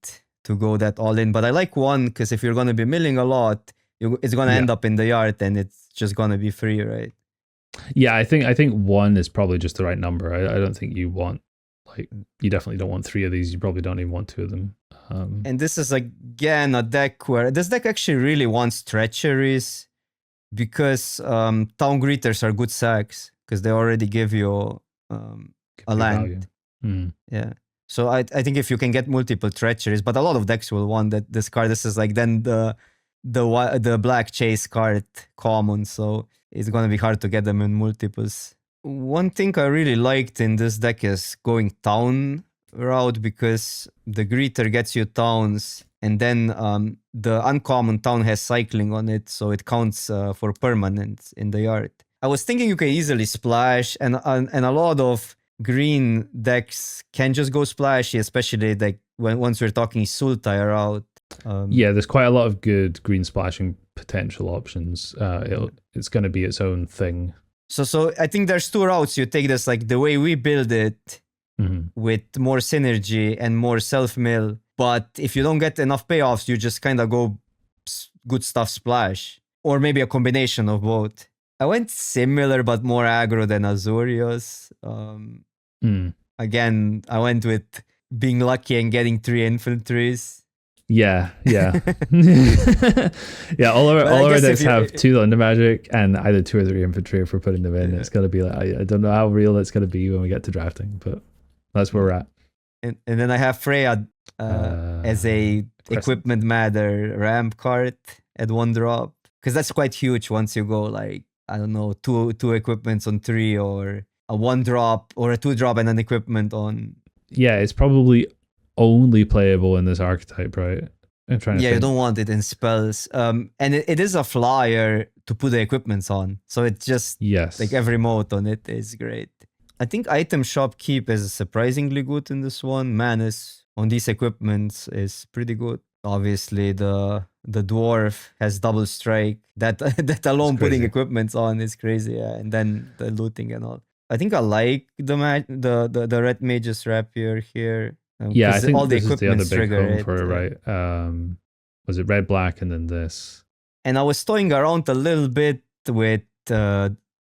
to go that all in. But I like 1 because if you're gonna be milling a lot, it's gonna end up in the yard, and it's just gonna be free, right? Yeah, I think 1 is probably just the right number. I don't think you want, like, you definitely don't want 3 of these. You probably don't even want 2 of them. And this is again a deck where this deck actually really wants treacheries, because Town Greeters are good sacks because they already give you a land. Yeah. So I think if you can get multiple treacheries, but a lot of decks will want this card. This is like then the black chase card common, so it's gonna be hard to get them in multiples. One thing I really liked in this deck is going town route, because the greeter gets you towns, and then the uncommon town has cycling on it, so it counts for permanence in the yard. I was thinking you can easily splash, and a lot of green decks can just go splashy, especially like once we're talking Sultai route. Yeah, there's quite a lot of good green splashing potential options. It's going to be its own thing. So I think there's 2 routes. You take this like the way we build it, with more synergy and more self-mill. But if you don't get enough payoffs, you just kind of go good stuff splash. Or maybe a combination of both. I went similar but more aggro than Azorius. Again, I went with being lucky and getting 3 infantries. Yeah. Yeah, all our decks have 2 Thunder Magic and either 2 or 3 infantry if we're putting them in. It's going to be like, I don't know how real it's going to be when we get to drafting, but that's where we're at. And then I have Freya as a equipment matter ramp card at 1 drop. because that's quite huge once you go like, I don't know, two equipments on 3 or a 1-drop or a 2-drop and an equipment on. Yeah, it's probably only playable in this archetype, right? I'm trying to Yeah, think. you don't want it in spells. And it is a flyer to put the equipments on. So it's just Yes. like every mode on it is great. I think item shop keep is surprisingly good in this one. Manus on these equipments is pretty good. Obviously, the dwarf has double strike. That alone putting equipments on is crazy. Yeah. And then the looting and all. I think I like the red mage's rapier here. Yeah, I think all the this is the other equipments big trigger home it, for it, right? Was it red, black, and then this? And I was toying around a little bit with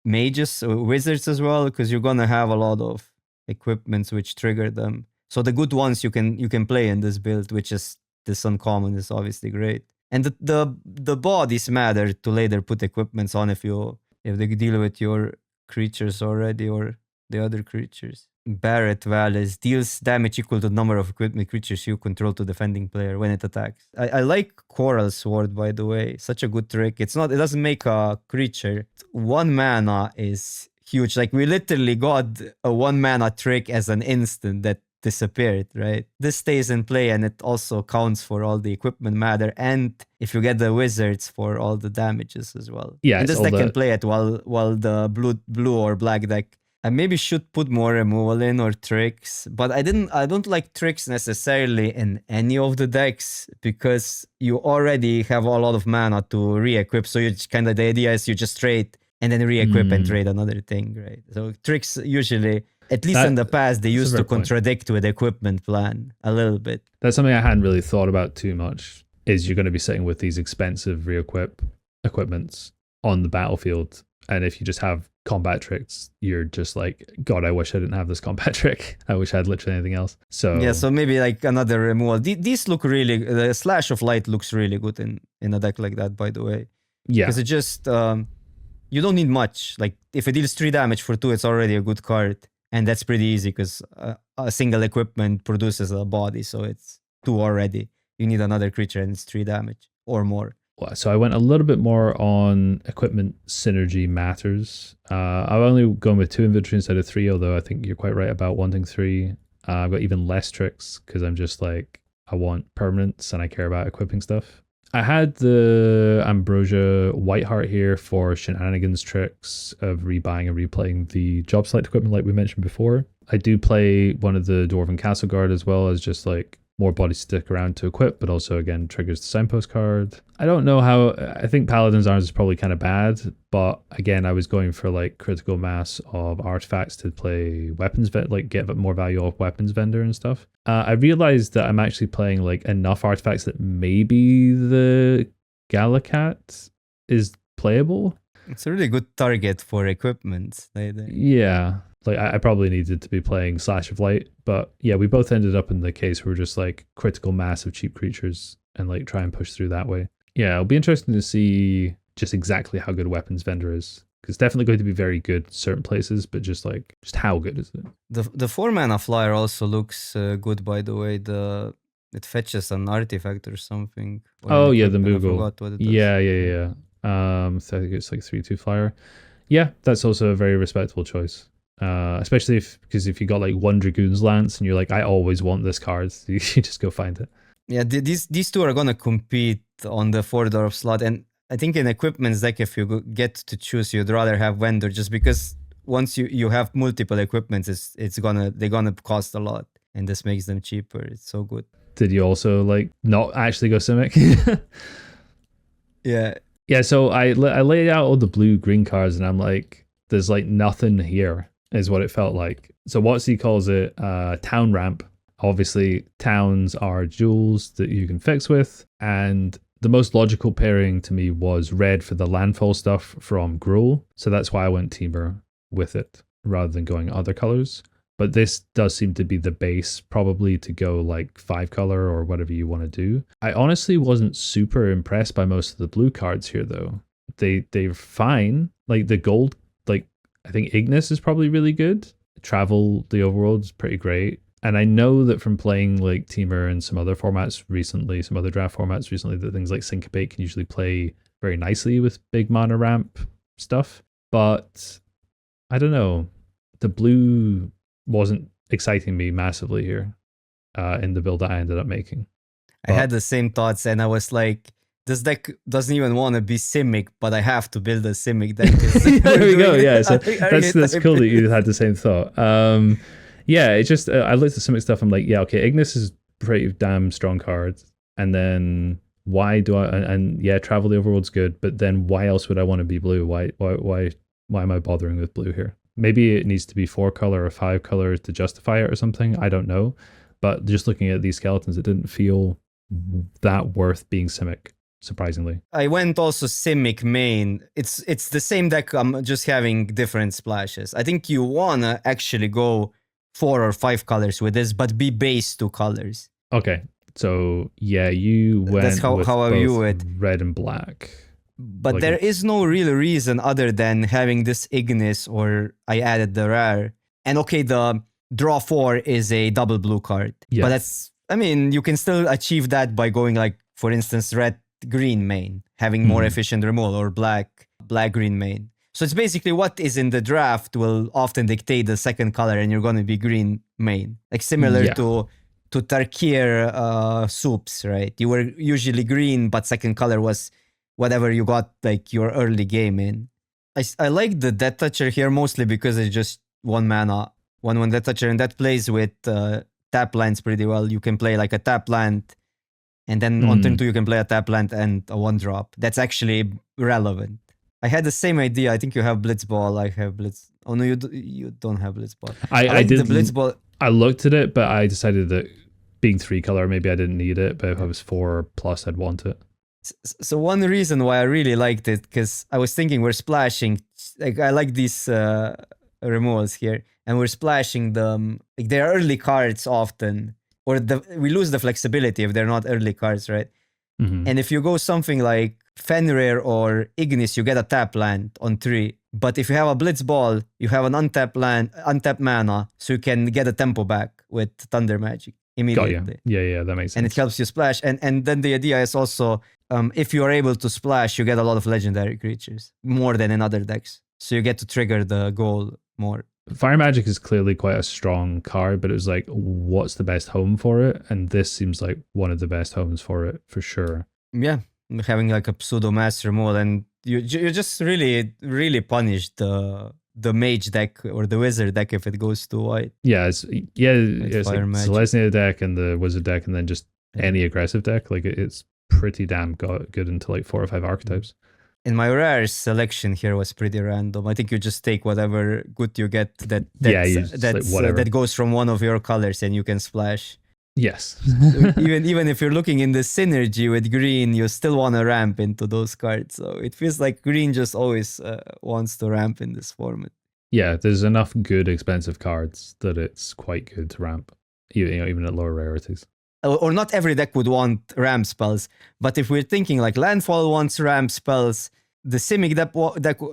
mages, wizards as well, because you're gonna have a lot of equipments which trigger them. So the good ones you can play in this build, which is this uncommon, is obviously great. And the bodies matter to later put equipments on if they deal with your creatures already or the other creatures. Barret Valles deals damage equal to the number of equipment creatures you control to defending player when it attacks. I like Coral Sword, by the way. Such a good trick. It doesn't make a creature. 1 mana is huge. Like we literally got a 1 mana trick as an instant that disappeared, right? This stays in play and it also counts for all the equipment matter, and if you get the wizards for all the damages as well. Yeah, and this deck can play it while the blue or black deck. I maybe should put more removal in or tricks, but I don't like tricks necessarily in any of the decks because you already have a lot of mana to re-equip. So you kind of, the idea is you just trade and then re-equip and trade another thing, right? So tricks usually, at least in the past, they used to contradict with equipment plan a little bit. That's something I hadn't really thought about too much, is you're going to be sitting with these expensive equipments on the battlefield. And if you just have combat tricks, you're just like, God, I wish I didn't have this combat trick. I wish I had literally anything else. So yeah, so maybe like another removal. These look really, the Slash of Light looks really good in a deck like that, by the way. Yeah. Because it just, you don't need much. Like if it deals 3 damage for 2, it's already a good card. And that's pretty easy because a single equipment produces a body. So it's 2 already. You need another creature and it's 3 damage or more. So I went a little bit more on equipment synergy matters. I've only gone with 2 inventory instead of 3, although I think you're quite right about wanting 3. I've got even less tricks because I'm just like, I want permanents and I care about equipping stuff. I had the Ambrosia Whiteheart here for shenanigans tricks of rebuying and replaying the job select equipment like we mentioned before. I do play one of the Dwarven Castle Guard as well as just like more bodies stick around to equip, but also again triggers the signpost card. I don't know how, I think Paladin's Arms is probably kind of bad, but again, I was going for like critical mass of artifacts to play weapons, like get more value off weapons vendor and stuff. I realized that I'm actually playing like enough artifacts that maybe the Galakat is playable. It's a really good target for equipment. Yeah. Like I probably needed to be playing Slash of Light, but yeah, we both ended up in the case where we're just like critical mass of cheap creatures and like try and push through that way. Yeah, it'll be interesting to see just exactly how good Weapons Vendor is. Because it's definitely going to be very good certain places, but just how good is it? The 4 mana flyer also looks good, by the way. It fetches an artifact or something. Or the Moogle. I forgot what it does. Yeah. So I think it's like 3/2 flyer. Yeah, that's also a very respectable choice. Especially because if you got like 1 Dragoon's Lance and you're like, I always want this card, you just go find it. Yeah, these 2 are gonna compete on the 4-drop slot, and I think in equipment's deck, if you get to choose, you'd rather have vendor, just because once you have multiple equipments, they're gonna cost a lot, and this makes them cheaper. It's so good. Did you also like not actually go Simic? Yeah. So I laid out all the blue-green cards, and I'm like, there's like nothing here. Is what it felt like. So WotC calls it town ramp. Obviously, towns are jewels that you can fix with, and the most logical pairing to me was red for the landfall stuff from Gruul. So that's why I went Dimir with it rather than going other colors. But this does seem to be the base, probably to go like 5 color or whatever you want to do. I honestly wasn't super impressed by most of the blue cards here, though. They're fine. Like the gold, I think Ignis is probably really good. Travel the Overworld is pretty great. And I know that from playing like Dimir and some other formats recently, some other draft formats recently, that things like Syncopate can usually play very nicely with big mana ramp stuff. But I don't know. The blue wasn't exciting me massively here in the build that I ended up making. I had the same thoughts, and I was like, this deck doesn't even want to be Simic, but I have to build a Simic deck. There we go. Yeah, so that's cool that you had the same thought. Yeah, it just I looked at Simic stuff. I'm like, yeah, okay, Ignis is pretty damn strong card, and then why do I? And yeah, Travel the Overworld's good, but then why else would I want to be blue? Why am I bothering with blue here? Maybe it needs to be 4 color or 5 colors to justify it or something. I don't know, but just looking at these skeletons, it didn't feel that worth being Simic. Surprisingly, I went also Simic main. It's the same deck. I'm just having different splashes. I think you wanna actually go 4 or 5 colors with this, but be base 2 colors. Okay, so yeah, you went. That's how I view it. Red and black. But there is no real reason other than having this Ignis, or I added the rare. And okay, the draw 4 is a double blue card. Yeah. But that's, I mean, you can still achieve that by going like, for instance, red green main, having more efficient removal, or black green main. So it's basically what is in the draft will often dictate the second color, and you're going to be green main. Like similar to Tarkir soups, right? You were usually green, but second color was whatever you got like your early game in. I like the Death Toucher here mostly because it's just 1 mana, 1/1 Death Toucher, and that plays with tap lands pretty well. You can play like a tap land, and then on turn 2 you can play a tap land and a 1-drop. That's actually relevant. I had the same idea. I think you have Blitzball. I have Blitz. Oh no, you don't have Blitzball. I did the Blitzball. I looked at it, but I decided that being 3 color, maybe I didn't need it. But if I was 4 plus, I'd want it. So one reason why I really liked it, because I was thinking we're splashing. Like I like these removals here, and we're splashing them. Like they're early cards often, or we lose the flexibility if they're not early cards, right? And if you go something like Fenrir or Ignis, you get a tap land on 3. But if you have a Blitzball, you have an untapped mana, so you can get a tempo back with Thunder Magic immediately. Yeah, that makes sense. And it helps you splash. And then the idea is also, if you are able to splash, you get a lot of legendary creatures, more than in other decks. So you get to trigger the goal more. Fire Magic is clearly quite a strong card, but it was like, what's the best home for it? And this seems like one of the best homes for it, for sure. Yeah, having like a pseudo master mode, and you just really punish the mage deck or the wizard deck if it goes too white. Yeah, it's like Selesnya deck and the wizard deck, and then just any aggressive deck. Like it's pretty damn good into like 4 or 5 archetypes. In my rare selection here was pretty random. I think you just take whatever good you get that goes from one of your colors, and you can splash. Yes. even if you're looking in the synergy with green, you still want to ramp into those cards. So it feels like green just always wants to ramp in this format. Yeah, there's enough good expensive cards that it's quite good to ramp, even at lower rarities. Or not every deck would want ramp spells, but if we're thinking like Landfall wants ramp spells, the Simic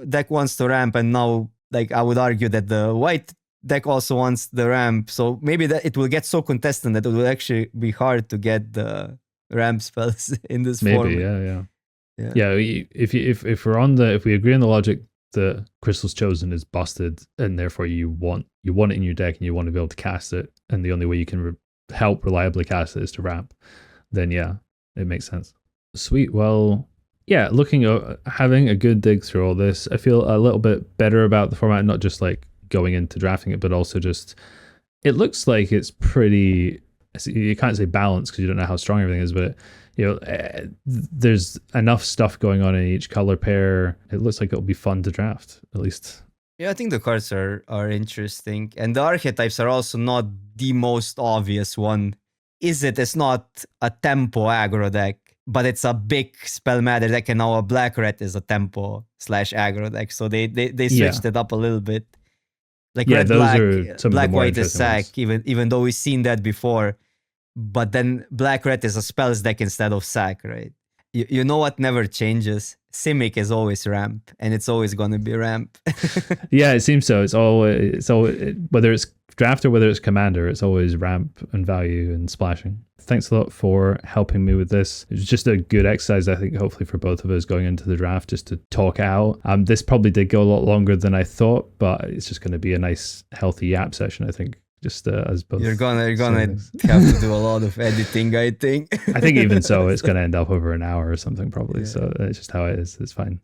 deck wants to ramp, and now like I would argue that the white deck also wants the ramp, so maybe that it will get so contested that it will actually be hard to get the ramp spells in this format. Yeah. If we agree on the logic that Crystal's Chosen is busted, and therefore you want it in your deck and you want to be able to cast it, and the only way you can help reliably cast it is to ramp, then yeah, it makes sense. Sweet. Well, yeah, having a good dig through all this, I feel a little bit better about the format, not just like going into drafting it, but also just it looks like it's pretty, you can't say balanced because you don't know how strong everything is, but there's enough stuff going on in each color pair. It looks like it'll be fun to draft, at least. Yeah, I think the cards are interesting, and the archetypes are also not the most obvious one. Izzet is not a tempo aggro deck, but it's a big spell matter deck, and now a black red is a tempo / aggro deck, so they switched it up a little bit. Like red black white is sack, even though we've seen that before, but then black red is a spells deck instead of sack, right? You know what never changes? Simic is always ramp, and it's always gonna be ramp. Yeah, it seems so. It's always whether it's drafter, whether it's commander, it's always ramp and value and splashing. Thanks a lot for helping me with this. It was just a good exercise, I think, hopefully for both of us going into the draft, just to talk out. This probably did go a lot longer than I thought, but it's just going to be a nice, healthy yap session, I think. Just as both. You're gonna have to do a lot of editing, I think. I think even so, it's going to end up over an hour or something probably. Yeah. So it's just how it is. It's fine.